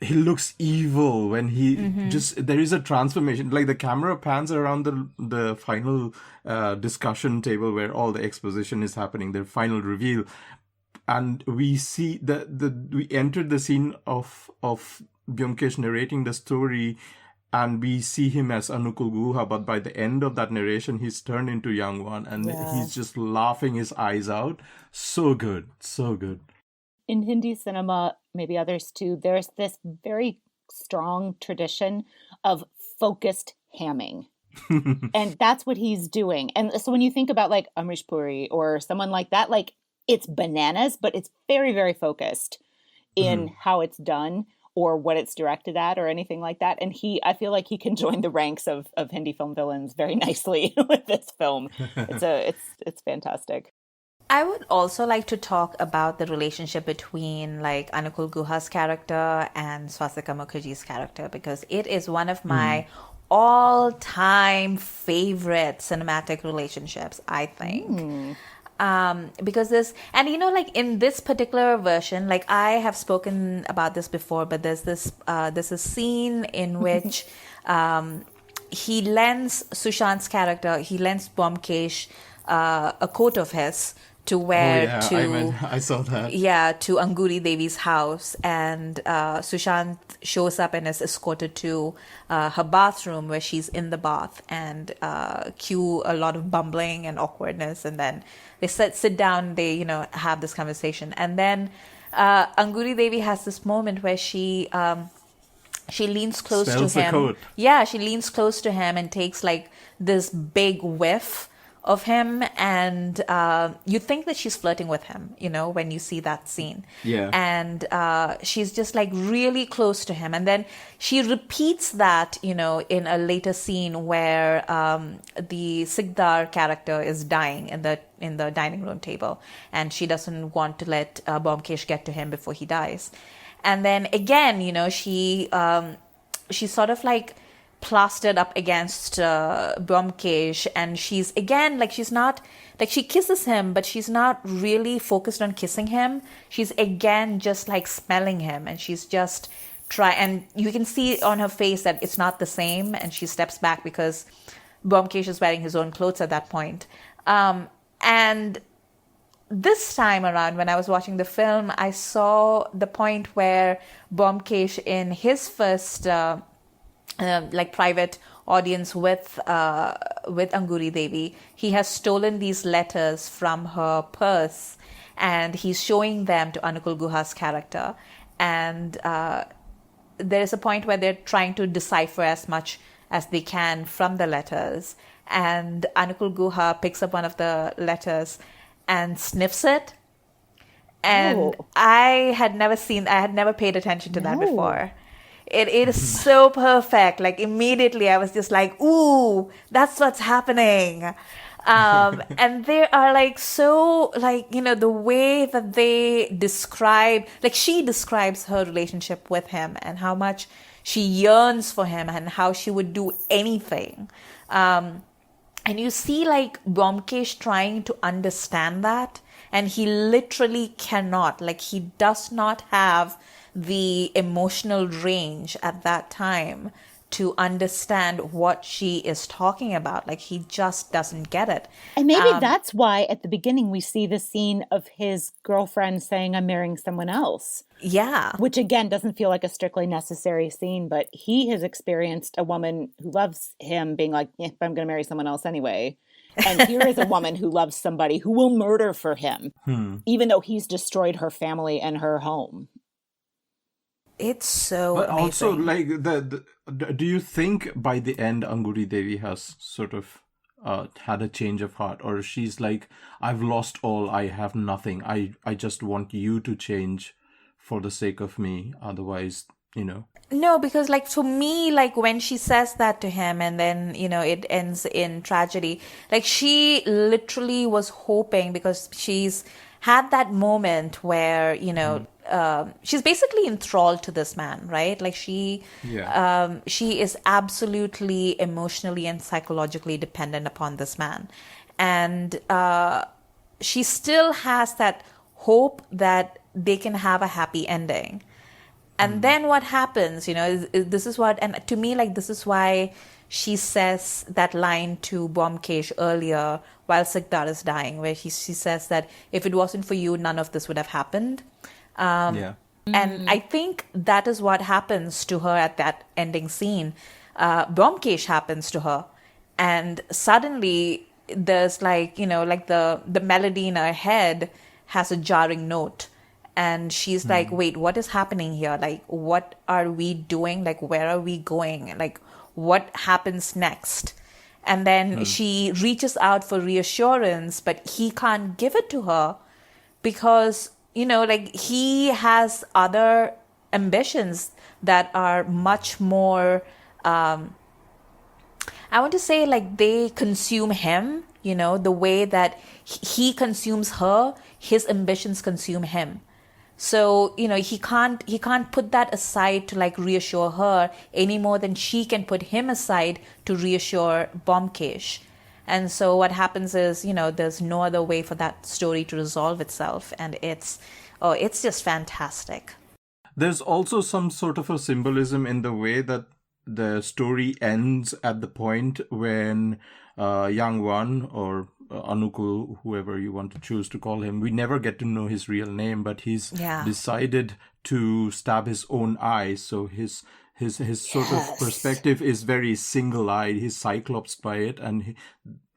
he looks evil when he there is a transformation. Like the camera pans around the final discussion table where all the exposition is happening, the final reveal, and we see we entered the scene of Byomkesh narrating the story, and we see him as Anukul Guha, but by the end of that narration, he's turned into Young One, and he's just laughing his eyes out. So good, so good. In Hindi cinema, maybe others too, there's this very strong tradition of focused hamming. And that's what he's doing. And so when you think about like Amrish Puri or someone like that, like it's bananas, but it's very, very focused in how it's done or what it's directed at or anything like that. And I feel like he can join the ranks of Hindi film villains very nicely with this film. It's fantastic. I would also like to talk about the relationship between like Anukul Guha's character and Swastika Mukherjee's character, because it is one of my all-time favorite cinematic relationships, I think. Because like in this particular version, like I have spoken about this before, but there's a scene in which he lends Sushant's character, he lends Byomkesh a coat of his to wear I saw that. Yeah, to Anguri Devi's house, and Sushant shows up and is escorted to her bathroom where she's in the bath, and cue a lot of bumbling and awkwardness, and then they sit down, they have this conversation, and then Anguri Devi has this moment where she leans close Smells to him. the coat. Yeah, she leans close to him and takes like this big whiff of him, and you think that she's flirting with him, when you see that scene. Yeah. And she's just like really close to him, and then she repeats that, in a later scene where the Sigdar character is dying in the dining room table, and she doesn't want to let Byomkesh get to him before he dies. And then again, she's sort of like plastered up against Byomkesh, and she's again like, she's not like, she kisses him, but she's not really focused on kissing him. She's again just like smelling him, and she's just and you can see on her face that it's not the same, and she steps back because Byomkesh is wearing his own clothes at that point. And this time around, when I was watching the film, I saw the point where Byomkesh, in his first private audience with Anguri Devi, he has stolen these letters from her purse, and he's showing them to Anukul Guha's character. And there is a point where they're trying to decipher as much as they can from the letters. And Anukul Guha picks up one of the letters and sniffs it. And I had never paid attention to that before. It is so perfect. Like immediately I was just like, ooh, that's what's happening. And they are like, so like, the way that they describe, like she describes her relationship with him and how much she yearns for him and how she would do anything. And you see like Byomkesh trying to understand that, and he literally cannot. Like he does not have the emotional range at that time to understand what she is talking about. Like he just doesn't get it. And maybe that's why at the beginning we see the scene of his girlfriend saying, I'm marrying someone else. Yeah. Which again doesn't feel like a strictly necessary scene, but he has experienced a woman who loves him being like, I'm going to marry someone else anyway. And here is a woman who loves somebody who will murder for him, even though he's destroyed her family and her home. It's so but amazing. Also, like, do you think by the end Anguri Devi has sort of had a change of heart, or she's like, I've lost all, I have nothing, I just want you to change for the sake of me, otherwise, No, because like for me, like when she says that to him and then, it ends in tragedy, like she literally was hoping, because she's had that moment where, she's basically enthralled to this man, right? Like she is absolutely emotionally and psychologically dependent upon this man. And she still has that hope that they can have a happy ending. And then what happens, this is what, and to me, like, this is why she says that line to Byomkesh earlier while Sikdar is dying, where she says that if it wasn't for you, none of this would have happened. And I think that is what happens to her at that ending scene. Byomkesh happens to her. And suddenly there's like, like the melody in her head has a jarring note. And she's like, wait, what is happening here? Like, what are we doing? Like, where are we going? Like, what happens next? And then she reaches out for reassurance, but he can't give it to her because, like he has other ambitions that are much more, I want to say like they consume him, the way that he consumes her, his ambitions consume him. So, he can't put that aside to like reassure her any more than she can put him aside to reassure Byomkesh. And so what happens is, there's no other way for that story to resolve itself. And it's just fantastic. There's also some sort of a symbolism in the way that the story ends at the point when Young One, or Anukul, whoever you want to choose to call him, we never get to know his real name, but he's decided to stab his own eye. So his sort of perspective is very single-eyed. He's cyclops by it, and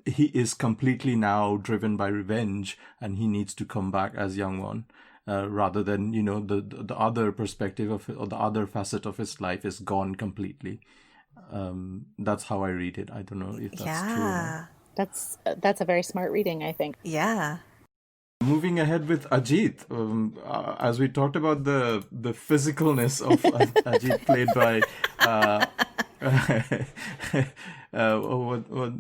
he is completely now driven by revenge, and he needs to come back as Young One. Rather than, the other perspective of it, or the other facet of his life is gone completely. That's how I read it. I don't know if that's true or not. That's a very smart reading, I think. Yeah. Moving ahead with Ajit, as we talked about the physicalness of Ajit, played by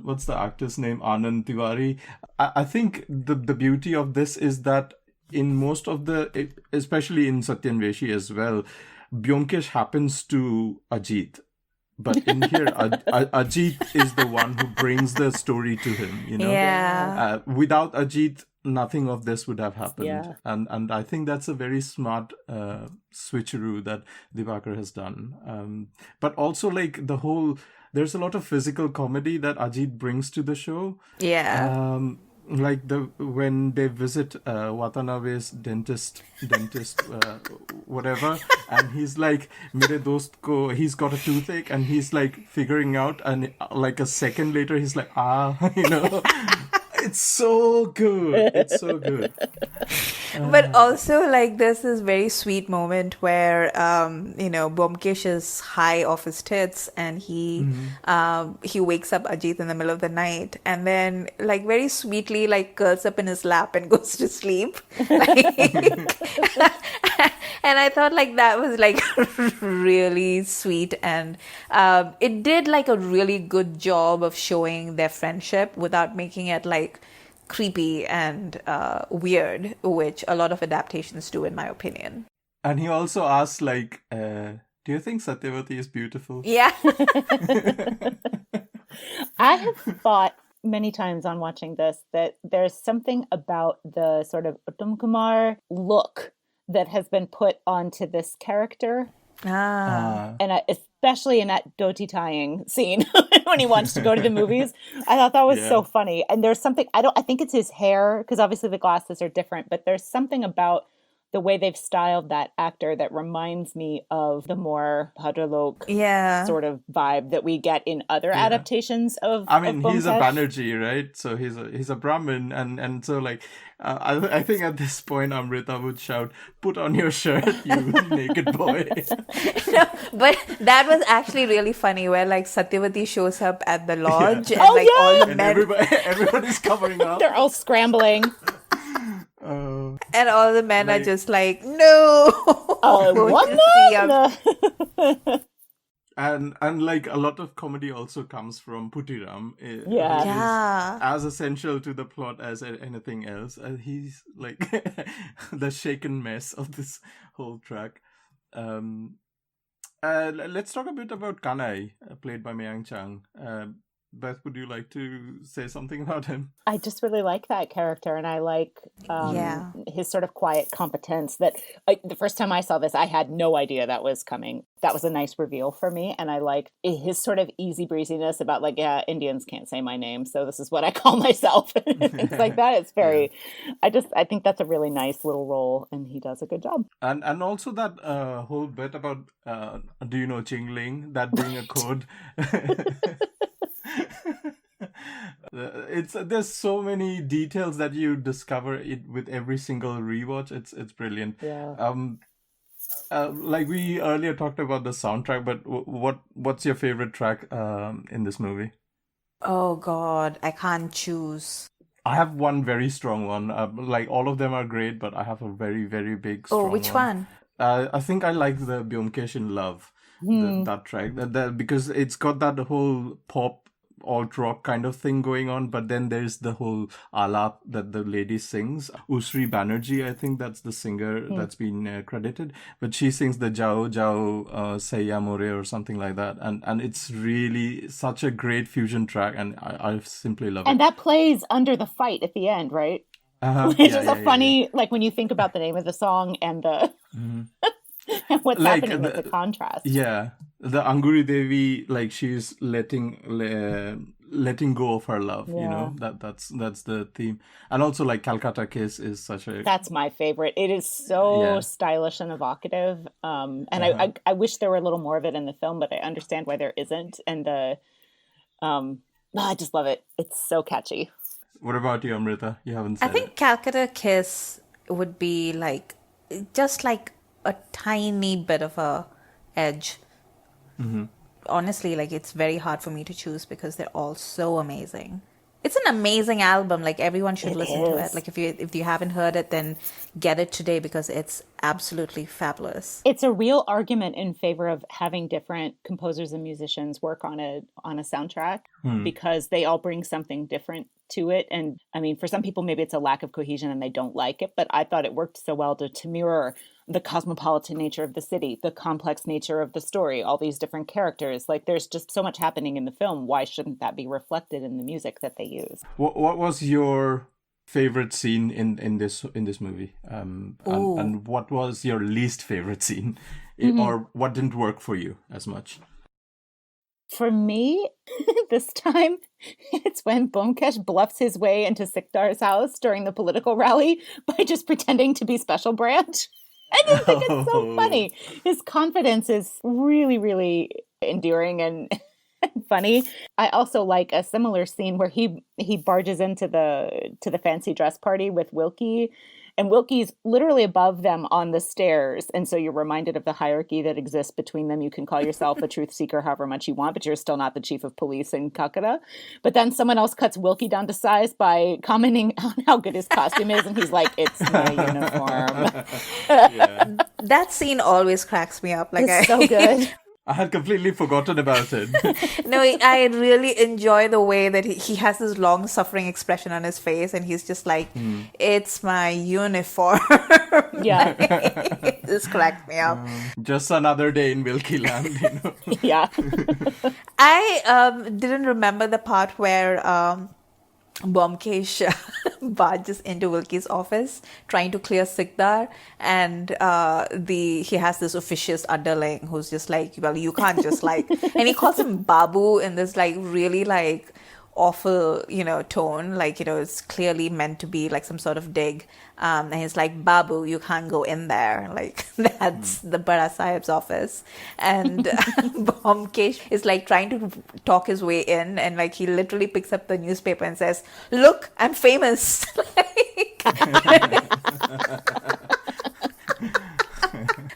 what's the actor's name? Anand Tiwari. I think the beauty of this is that in most of especially in Satyam as well, Byomkesh happens to Ajit. But in here, Ajit is the one who brings the story to him, Yeah. Without Ajit, nothing of this would have happened. Yeah. And I think that's a very smart switcheroo that Dibakar has done. But also, like, there's a lot of physical comedy that Ajit brings to the show. Yeah. Like when they visit Watanabe's dentist, whatever, and he's like, "Mere dost ko," he's got a toothache, and he's like figuring out, and like a second later, he's like, It's so good. It's so good. But also, like, there's this very sweet moment where, Byomkesh is high off his tits, and he wakes up Ajit in the middle of the night, and then, like, very sweetly, like, curls up in his lap and goes to sleep. And I thought, like, that was, like, really sweet, and it did, like, a really good job of showing their friendship without making it, like, creepy and weird, which a lot of adaptations do, in my opinion. And he also asks, like, do you think Satyavati is beautiful? Yeah. I have thought many times on watching this that there's something about the sort of Uttam Kumar look that has been put onto this character. And especially in that dhoti tying scene when he wants to go to the movies, I thought that was so funny. And there's something, I think it's his hair, because obviously the glasses are different, but there's something about the way they've styled that actor that reminds me of the more Bhadralok sort of vibe that we get in other adaptations of he's a Byomkesh. Banerjee, right? So he's a Brahmin, and so, like, I think at this point Amrita would shout, "Put on your shirt, you naked boy!" No, but that was actually really funny, where, like, Satyavati shows up at the lodge, and all the And men, everybody's covering up. They're all scrambling. and all the men are just like, no. And like, a lot of comedy also comes from Puttiram. Which is as essential to the plot as anything else. He's like the shaken mess of this whole track. Let's talk a bit about Kanai, played by Mayank Chang. Beth, would you like to say something about him? I just really like that character, and I like his sort of quiet competence. That the first time I saw this, I had no idea that was coming. That was a nice reveal for me, and I like his sort of easy breeziness about, like, Indians can't say my name, so this is what I call myself. Things like that. It's very. I think that's a really nice little role, and he does a good job. And also that whole bit about do you know Chingling, that being a code. There's so many details that you discover it with every single rewatch. It's brilliant. Like we earlier talked about the soundtrack, but what's your favorite track in this movie? Oh God, I can't choose. I have one very strong one. Like, all of them are great, but I have a very, very big strong one. Oh, which one? I think I like the Byomkesh in Love, that track, because it's got that whole pop alt rock kind of thing going on, but then there's the whole alap that the lady sings. Usri Banerjee, I think that's the singer that's been credited, but she sings the Jao Jao Saiya More or something like that, and it's really such a great fusion track, and I simply love it. And that plays under the fight at the end, right? Which is a funny, like, when you think about the name of the song and the and what's happening with the contrast. Yeah, the Anguri Devi, like, she's letting go of her love. You know, that's the theme. And also, like, Calcutta Kiss is such a. That's my favorite. It is so stylish and evocative. And I wish there were a little more of it in the film, but I understand why there isn't. And I just love it. It's so catchy. What about you, Amrita? You haven't said I think Calcutta Kiss would be, like, just like a tiny bit of a edge. Honestly, like, it's very hard for me to choose because they're all so amazing. It's an amazing album. Like, everyone should listen to it. Like, if you haven't heard it, then get it today because it's absolutely fabulous. It's a real argument in favor of having different composers and musicians work on a soundtrack because they all bring something different to it. And I mean, for some people, maybe it's a lack of cohesion and they don't like it, but I thought it worked so well to mirror the cosmopolitan nature of the city, the complex nature of the story, all these different characters. Like, there's just so much happening in the film. Why shouldn't that be reflected in the music that they use? What was your favorite scene in this movie? And what was your least favorite scene? Or what didn't work for you as much? For me, this time, it's when Byomkesh bluffs his way into Sikdar's house during the political rally by just pretending to be Special Branch. I just think it's so funny. His confidence is really, really endearing and funny. I also like a similar scene where he barges into the fancy dress party with Wilkie, And Wilkie's literally above them on the stairs. And so you're reminded of the hierarchy that exists between them. You can call yourself a truth seeker however much you want, but you're still not the chief of police in Calcutta. But then someone else cuts Wilkie down to size by commenting on how good his costume is. And he's like, it's my uniform. That scene always cracks me up. Like, It's so good. I had completely forgotten about it. No, I really enjoy the way that he has this long suffering expression on his face, and he's just like, it's my uniform. Yeah. This cracked me up. Just another day in Wilkie Land, you know. Yeah. I didn't remember the part where Byomkesh barges into Wilkie's office trying to clear Sikdar, and he has this officious underling who's just like, well, you can't just like, and he calls him Babu in this like really like awful, tone, like, it's clearly meant to be like some sort of dig. And he's like, Babu, you can't go in there. Like, that's the Bada Sahib's office. And Byomkesh is like trying to talk his way in, and like he literally picks up the newspaper and says, look, I'm famous.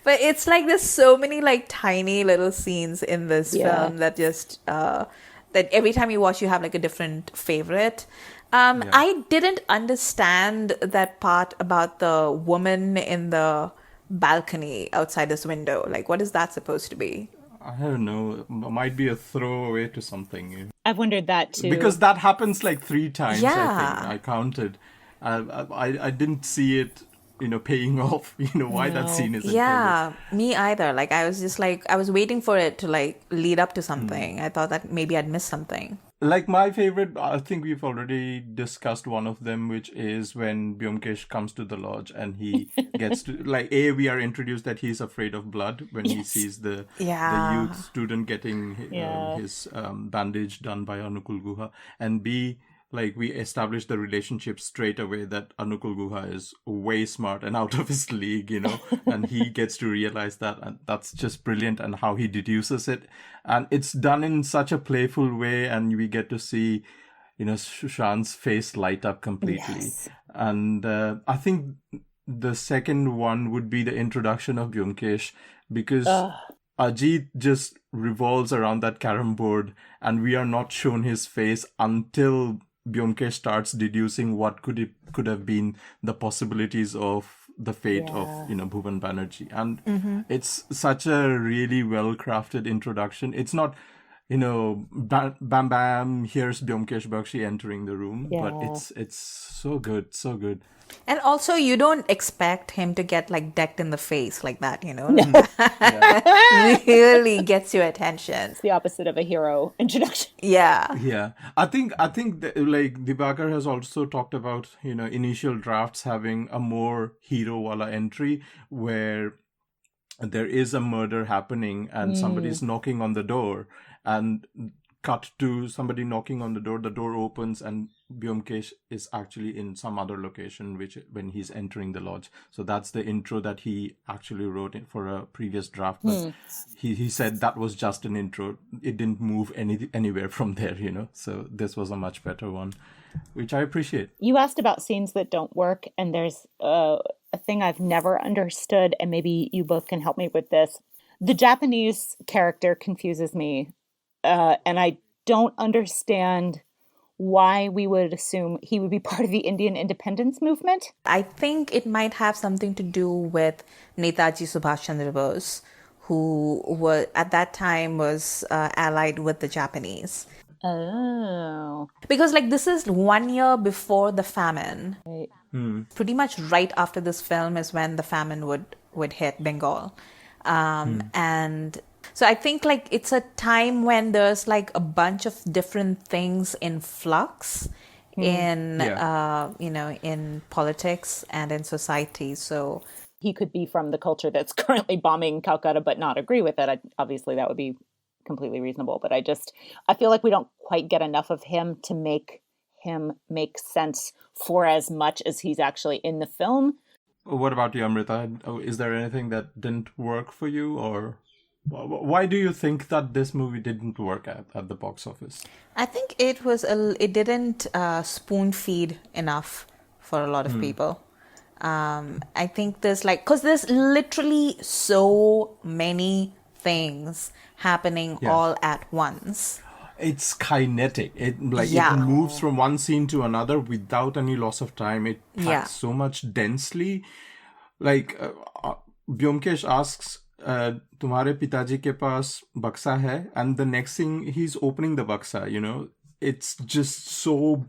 But it's like there's so many like tiny little scenes in this film that just that every time you watch you have like a different favorite. I didn't understand that part about the woman in the balcony outside this window. Like, what is that supposed to be? I don't know. It might be a throwaway to something. I've wondered that too. Because that happens like 3 times, I Yeah. think. I counted. I didn't see it, paying off, why that scene is included. Yeah, me either. Like, I was just like, I was waiting for it to like lead up to something. I thought that maybe I'd missed something. Like my favorite, I think we've already discussed one of them, which is when Byomkesh comes to the lodge and he gets to, like, we are introduced that he's afraid of blood when he sees the youth student getting his bandage done by Anukul Guha, and B, like, we establish the relationship straight away that Anukul Guha is way smart and out of his league, and he gets to realize that, and that's just brilliant, and how he deduces it. And it's done in such a playful way, and we get to see, Sushant's face light up completely. Yes. And I think the second one would be the introduction of Byomkesh, because Ajit just revolves around that carom board, and we are not shown his face until Byomkesh starts deducing what could have been the possibilities of the fate of Bhuvan Banerjee, and it's such a really well crafted introduction. It's not bam bam, here's Byomkesh Bakshi entering the room, but it's so good. And also, you don't expect him to get like decked in the face like that, Really gets your attention. It's the opposite of a hero introduction. Yeah, I think like Dibakar has also talked about initial drafts having a more hero wala entry where there is a murder happening and somebody's knocking on the door, and cut to somebody knocking on the door opens, and Byomkesh is actually in some other location when he's entering the lodge. So that's the intro that he actually wrote for a previous draft, but he said that was just an intro. It didn't move anywhere from there, So this was a much better one, which I appreciate. You asked about scenes that don't work, and there's a thing I've never understood, and maybe you both can help me with this. The Japanese character confuses me, and I don't understand why we would assume he would be part of the Indian independence movement. I think it might have something to do with Netaji Subhash Chandra Bose, who at that time was allied with the Japanese. Oh. Because like this is 1 year before the famine. Right. Pretty much right after this film is when the famine would hit Bengal. And so I think like it's a time when there's like a bunch of different things in flux in in politics and in society. So He could be from the culture that's currently bombing Calcutta but not agree with it. Obviously that would be completely reasonable, but I feel like we don't quite get enough of him to make him make sense for as much as he's actually in the film. What about you, Amrita? Is there anything that didn't work for you, or why do you think that this movie didn't work at the box office? I think it didn't spoon feed enough for a lot of people. I think there's like, because there's literally so many things happening all at once. It's kinetic. It moves from one scene to another without any loss of time. It packs so much densely. Like Byomkesh asks, "Tumhare pitaji ke paas baksa hai?" And the next thing, he's opening the baksa. You know, it's just so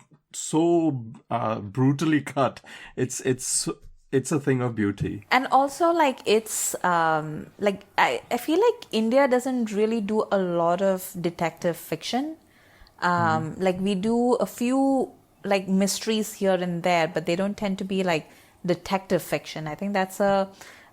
brutally cut. It's a thing of beauty. And also, like, it's like I feel like India doesn't really do a lot of detective fiction. Like, we do a few like mysteries here and there, but they don't tend to be like detective fiction. I think that's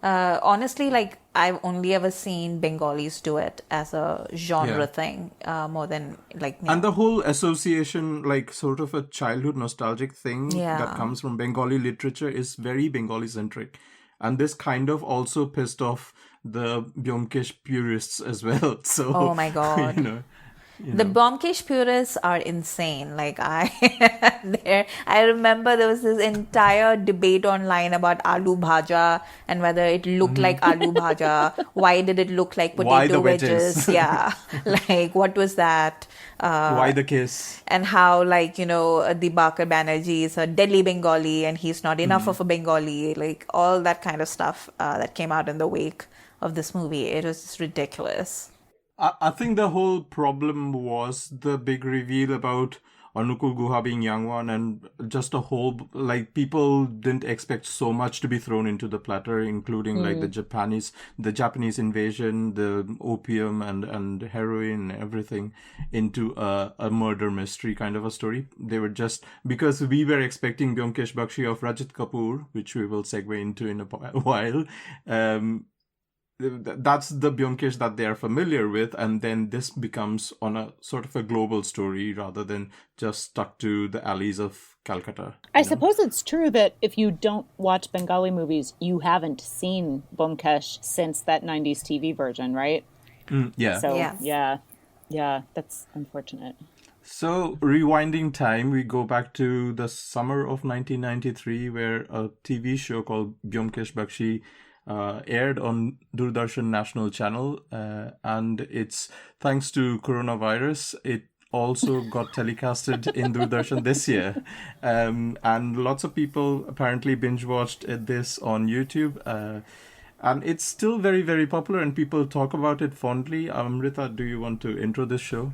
honestly, like, I've only ever seen Bengalis do it as a genre thing, more than like. And the whole association, like sort of a childhood nostalgic thing that comes from Bengali literature, is very Bengali centric, and this kind of also pissed off the Byomkesh purists as well. So, oh my god, the Byomkesh purists are insane. Like, I remember there was this entire debate online about aloo bhaja and whether it looked like aloo bhaja. Why did it look like potato wedges? Yeah, like, what was that? Why the kiss? And how, like, Dibakar Banerjee is a Delhi Bengali and he's not enough of a Bengali. Like, all that kind of stuff that came out in the wake of this movie. It was just ridiculous. I think the whole problem was the big reveal about Anukul Guha being young one, and just a whole, like, people didn't expect so much to be thrown into the platter, including like the Japanese invasion, the opium and heroin, and everything, into a murder mystery kind of a story. They were just, because we were expecting Byomkesh Bakshi of Rajat Kapoor, which we will segue into in a while. That's the Byomkesh that they are familiar with, and then this becomes on a sort of a global story rather than just stuck to the alleys of Calcutta. I suppose it's true that if you don't watch Bengali movies, you haven't seen Byomkesh since that 90s TV version, right? Yeah. So, yeah, that's unfortunate. So, rewinding time, we go back to the summer of 1993, where a TV show called Byomkesh Bakshi aired on Doordarshan National Channel, and it's thanks to coronavirus, it also got telecasted in Doordarshan this year, and lots of people apparently binge watched this on YouTube, and it's still very, very popular, and people talk about it fondly. Amrita, do you want to intro this show?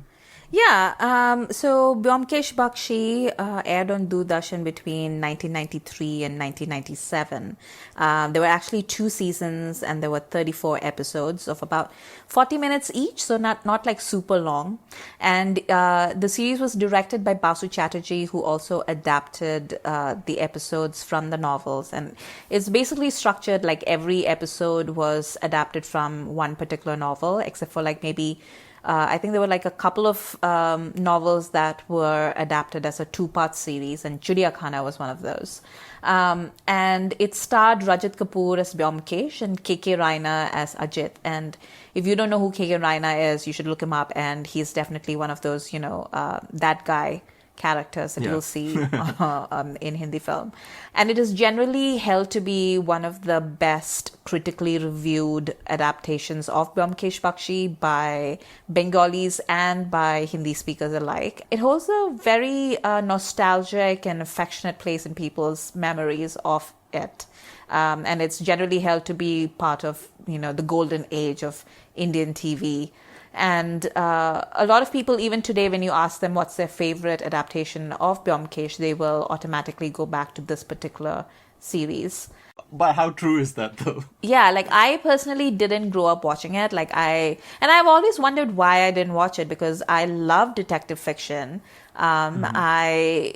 Yeah, so Byomkesh Bakshi aired on Doordarshan between 1993 and 1997. There were actually 2 seasons and there were 34 episodes of about 40 minutes each, so not like super long. And the series was directed by Basu Chatterjee, who also adapted the episodes from the novels. And it's basically structured like every episode was adapted from one particular novel, except for like maybe I think there were like a couple of novels that were adapted as a 2-part series, and Chudiya Khana was one of those. And it starred Rajat Kapoor as Byomkesh and KK Raina as Ajit. And if you don't know who KK Raina is, you should look him up. And he's definitely one of those, that guy characters that you'll see in Hindi film. And it is generally held to be one of the best critically reviewed adaptations of Byomkesh Bakshi by Bengalis and by Hindi speakers alike. It holds a very nostalgic and affectionate place in people's memories of it. And it's generally held to be part of, the golden age of Indian TV. And a lot of people, even today, when you ask them what's their favorite adaptation of Byomkesh, they will automatically go back to this particular series. But how true is that, though? Yeah, like, I personally didn't grow up watching it. And I've always wondered why I didn't watch it, because I love detective fiction. I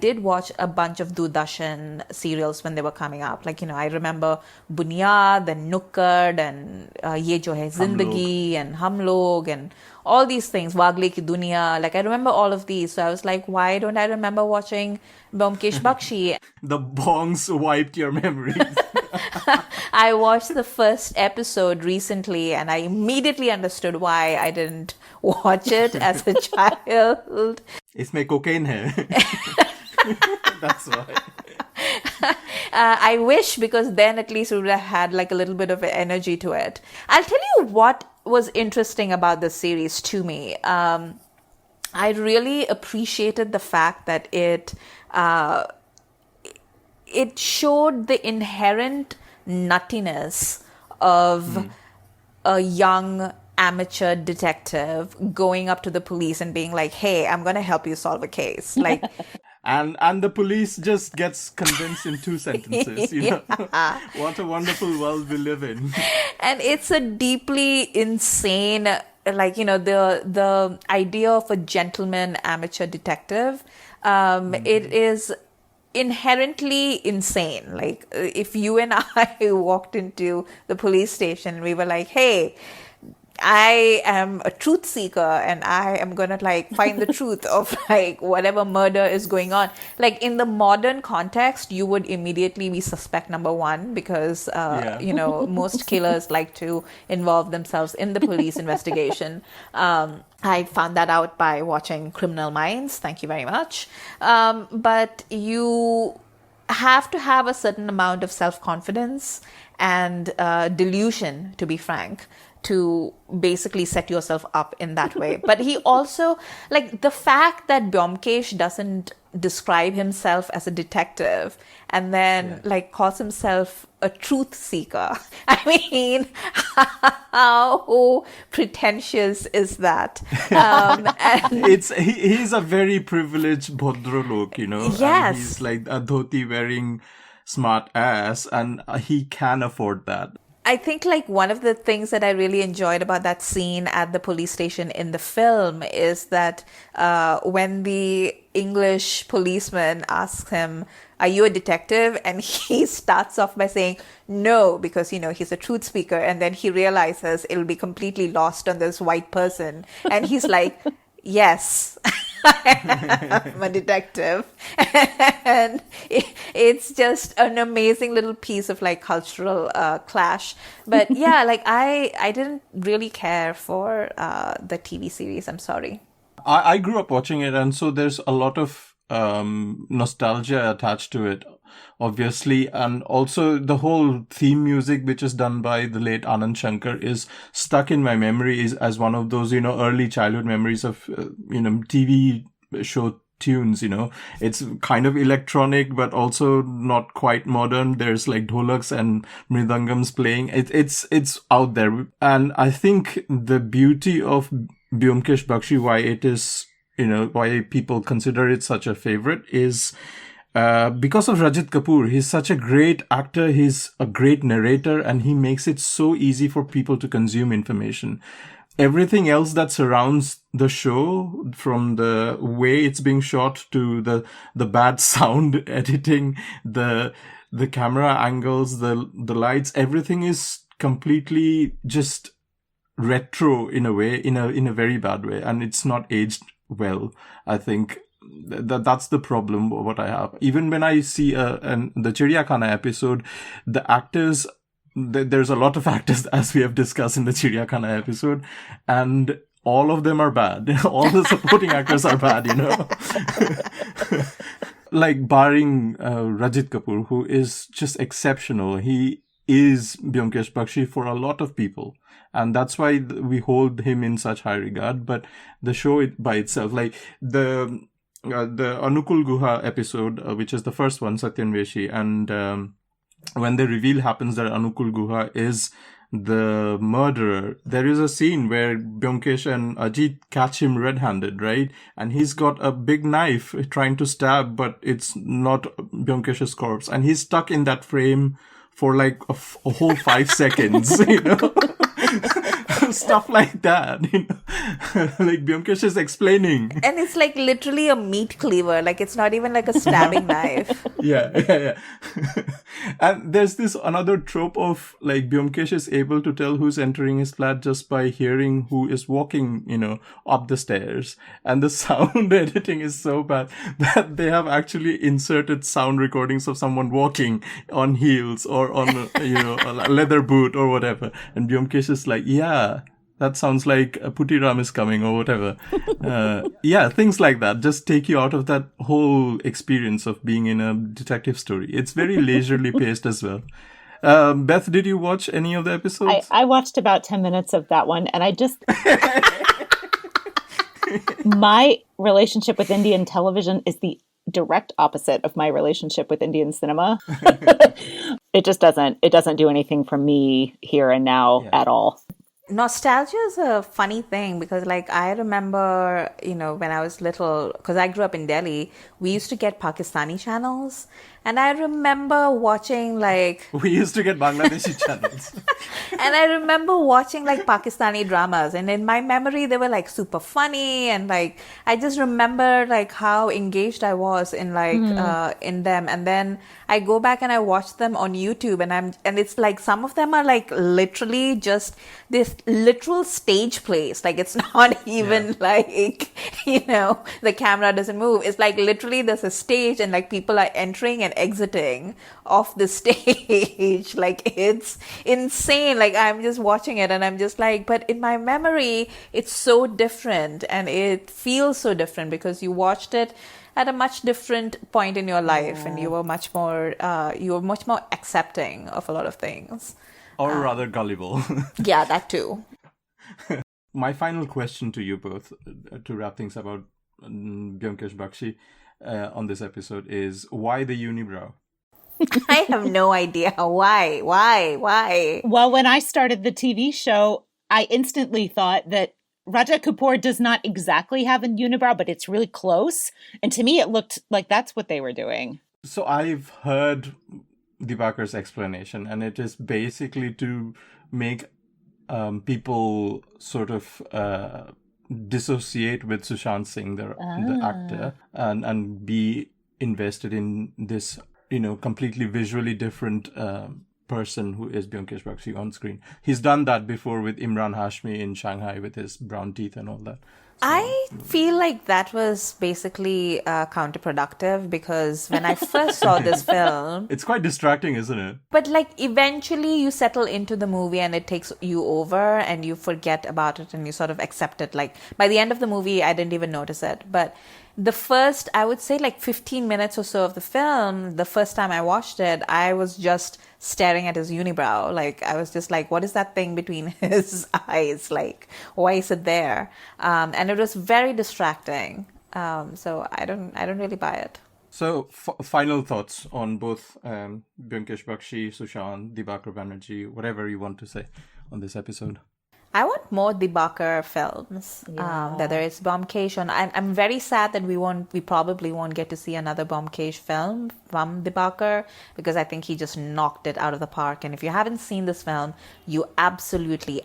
did watch a bunch of Doordarshan serials when they were coming up. Like, I remember Bunyad and Nukkad and Ye Jo Hai Zindagi and Hum Log and all these things, Wagle Ki Duniya. Like, I remember all of these. So I was like, why don't I remember watching Byomkesh Bakshi? The bongs wiped your memories. I watched the first episode recently and I immediately understood why I didn't watch it as a child. Isme cocaine hai. That's why. I wish, because then at least it would have had like a little bit of energy to it. I'll tell you what was interesting about this series to me. I really appreciated the fact that it showed the inherent nuttiness of a young amateur detective going up to the police and being like, hey, I'm going to help you solve a case. Like, and the police just gets convinced in 2 sentences. You know, what a wonderful world we live in. And it's a deeply insane, like, you know, the idea of a gentleman amateur detective. It is inherently insane. Like, if you and I walked into the police station and we were like, hey, I am a truth seeker and I am going to like find the truth of like whatever murder is going on. Like, in the modern context, you would immediately be suspect number 1 because, you know, most killers like to involve themselves in the police investigation. I found that out by watching Criminal Minds. Thank you very much. But you have to have a certain amount of self-confidence and delusion, to be frank, to basically set yourself up in that way. But he also, like, the fact that Byomkesh doesn't describe himself as a detective and then like calls himself a truth seeker. I mean, how pretentious is that? And he's a very privileged Bhadralok, you know. Yes. And he's like a dhoti wearing smart ass, and he can afford that. I think like one of the things that I really enjoyed about that scene at the police station in the film is that when the English policeman asks him, are you a detective? And he starts off by saying no, because, you know, he's a truth speaker. And then he realizes it'll be completely lost on this white person. And he's like, yes, I'm a detective. And it's just an amazing little piece of like cultural clash. But yeah, like I didn't really care for the TV series. I'm sorry. I grew up watching it, and so there's a lot of nostalgia attached to it, obviously. And also the whole theme music, which is done by the late Anand Shankar, is stuck in my memory as one of those, you know, early childhood memories of, you know, TV show tunes, you know. It's kind of electronic, but also not quite modern. There's like dholaks and mridangams playing. It's out there. And I think the beauty of Byomkesh Bakshi, why it is, you know, why people consider it such a favorite, is because of Rajat Kapoor. He's such a great actor, he's a great narrator, and he makes it so easy for people to consume information. Everything else that surrounds the show, from the way it's being shot to the bad sound editing, the camera angles, the lights, everything is completely just retro in a way, in a very bad way, and it's not aged well. I think that's the problem what I have. Even when I see the Chiriyakhana episode, the actors, there's a lot of actors, as we have discussed in the Chiriyakhana episode, and all of them are bad. All the supporting actors are bad, you know. Like, barring Rajat Kapoor, who is just exceptional. He is Byomkesh Bakshi for a lot of people, and that's why we hold him in such high regard. But the show by itself, like the Anukul Guha episode, which is the first one, Satyanveshi, and when the reveal happens that Anukul Guha is the murderer, there is a scene where Byomkesh and Ajit catch him red-handed, right? And he's got a big knife trying to stab, but it's not Byomkesh's corpse. And he's stuck in that frame for like a whole 5 seconds, you know? Stuff like that, you know? Like, Byomkesh is explaining. And it's like literally a meat cleaver. Like, it's not even like a stabbing knife. Yeah. And there's this another trope of like Byomkesh is able to tell who's entering his flat just by hearing who is walking, you know, up the stairs. And the sound editing is so bad that they have actually inserted sound recordings of someone walking on heels or on, you know, a leather boot or whatever. And Byomkesh is like, yeah, that sounds like a Puttiram is coming or whatever. Yeah, things like that just take you out of that whole experience of being in a detective story. It's very leisurely paced as well. Beth, did you watch any of the episodes? I watched about 10 minutes of that one, and I just... My relationship with Indian television is the direct opposite of my relationship with Indian cinema. It just doesn't do anything for me here and now at all. Nostalgia is a funny thing because, like, I remember, when I was little, because I grew up in Delhi, we used to get Pakistani channels. And I remember watching, like... We used to get Bangladeshi channels. And I remember watching, like, Pakistani dramas. And in my memory, they were, like, super funny. And, like, I just remember, like, how engaged I was in, like, in them. And then I go back and I watch them on YouTube. And it's, like, some of them are, like, literally just this literal stage plays. Like, it's not even, like, the camera doesn't move. It's, like, literally there's a stage and, like, people are entering and exiting off the stage. Like, it's insane. Like, I'm just watching it and I'm just like, but in my memory it's so different and it feels so different because you watched it at a much different point in your life and you were much more accepting of a lot of things, or rather gullible. Yeah, that too. My final question to you both, to wrap things about Byomkesh Bakshi on this episode, is why the unibrow? I have no idea. Why? Well, when I started the TV show, I instantly thought that Raja Kapoor does not exactly have a unibrow, but it's really close. And to me, it looked like that's what they were doing. So I've heard Dibakar's explanation, and it is basically to make people sort of dissociate with Sushant Singh, the actor, and be invested in this, completely visually different person who is Byomkesh Bakshi on screen. He's done that before with Imran Hashmi in Shanghai with his brown teeth and all that. So, I feel like that was basically counterproductive because when I first saw this film... It's quite distracting, isn't it? But like eventually you settle into the movie and it takes you over and you forget about it and you sort of accept it. Like by the end of the movie, I didn't even notice it. But the first, I would say like 15 minutes or so of the film, the first time I watched it, I was just staring at his unibrow. Like I was just like, what is that thing between his eyes? Like, why is it there? And it was very distracting. So I don't really buy it. So final thoughts on both Byomkesh Bakshi, Sushant, Dibakar, Banerjee, whatever you want to say on this episode. I want more Dibakar films. Whether it's Byomkesh, and I'm very sad that we probably won't get to see another Byomkesh film from Dibakar because I think he just knocked it out of the park. And if you haven't seen this film, you absolutely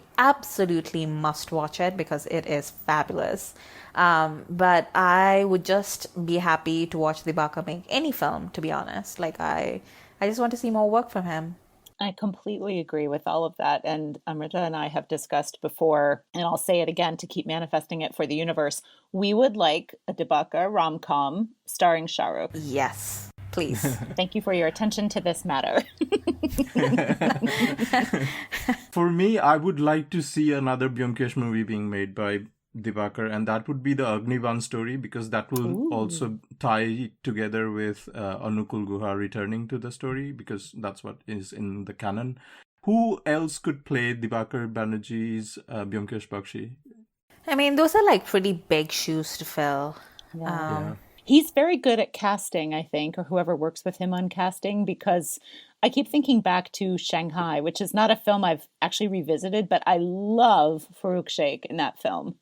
must watch it because it is fabulous. But I would just be happy to watch Dibakar make any film, to be honest. Like I just want to see more work from him. I completely agree with all of that. And Amrita and I have discussed before, and I'll say it again to keep manifesting it for the universe. We would like a Dibakar rom-com starring Shahrukh. Yes, please. Thank you for your attention to this matter. For me, I would like to see another Byomkesh movie being made by Dibakar, and that would be the Agnivan story, because that will also tie together with Anukul Guha returning to the story, because that's what is in the canon. Who else could play Dibakar Banerjee's Byomkesh Bakshi? I mean, those are like pretty big shoes to fill. Yeah. He's very good at casting, I think, or whoever works with him on casting, because I keep thinking back to Shanghai, which is not a film I've actually revisited, but I love Farouk Sheikh in that film.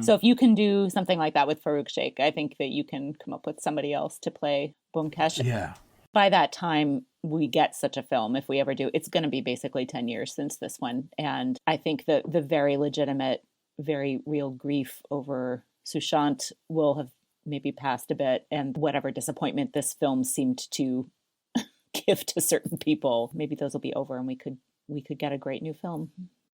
So if you can do something like that with Farouk Sheikh, I think that you can come up with somebody else to play Byomkesh. Yeah. By that time, we get such a film, if we ever do, it's going to be basically 10 years since this one. And I think that the very legitimate, very real grief over Sushant will have maybe passed a bit. And whatever disappointment this film seemed to give to certain people, maybe those will be over and we could get a great new film.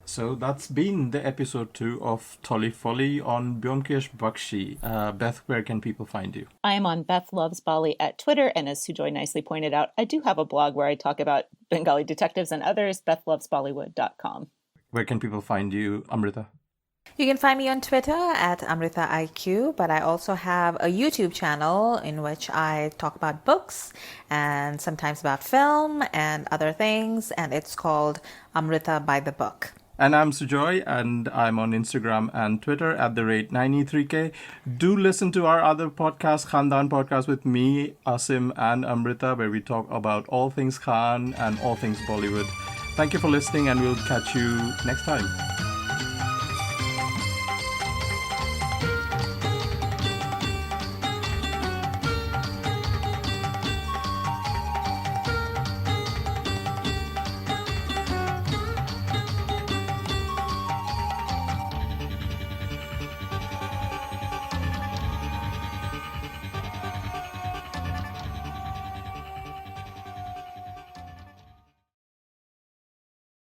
So that's been the episode 2 of Tolly Folly on Byomkesh Bakshi. Beth, where can people find you? I am on Beth Loves Bali at Twitter, and as Sujoy nicely pointed out, I do have a blog where I talk about Bengali detectives and others, BethLovesBollywood.com. Where can people find you, Amrita? You can find me on Twitter at Amrita IQ, but I also have a YouTube channel in which I talk about books and sometimes about film and other things, and it's called Amrita by the Book. And I'm Sujoy, and I'm on Instagram and Twitter at the rate 93K. Do listen to our other podcast, Khandaan podcast, with me, Asim, and Amrita, where we talk about all things Khan and all things Bollywood. Thank you for listening, and we'll catch you next time.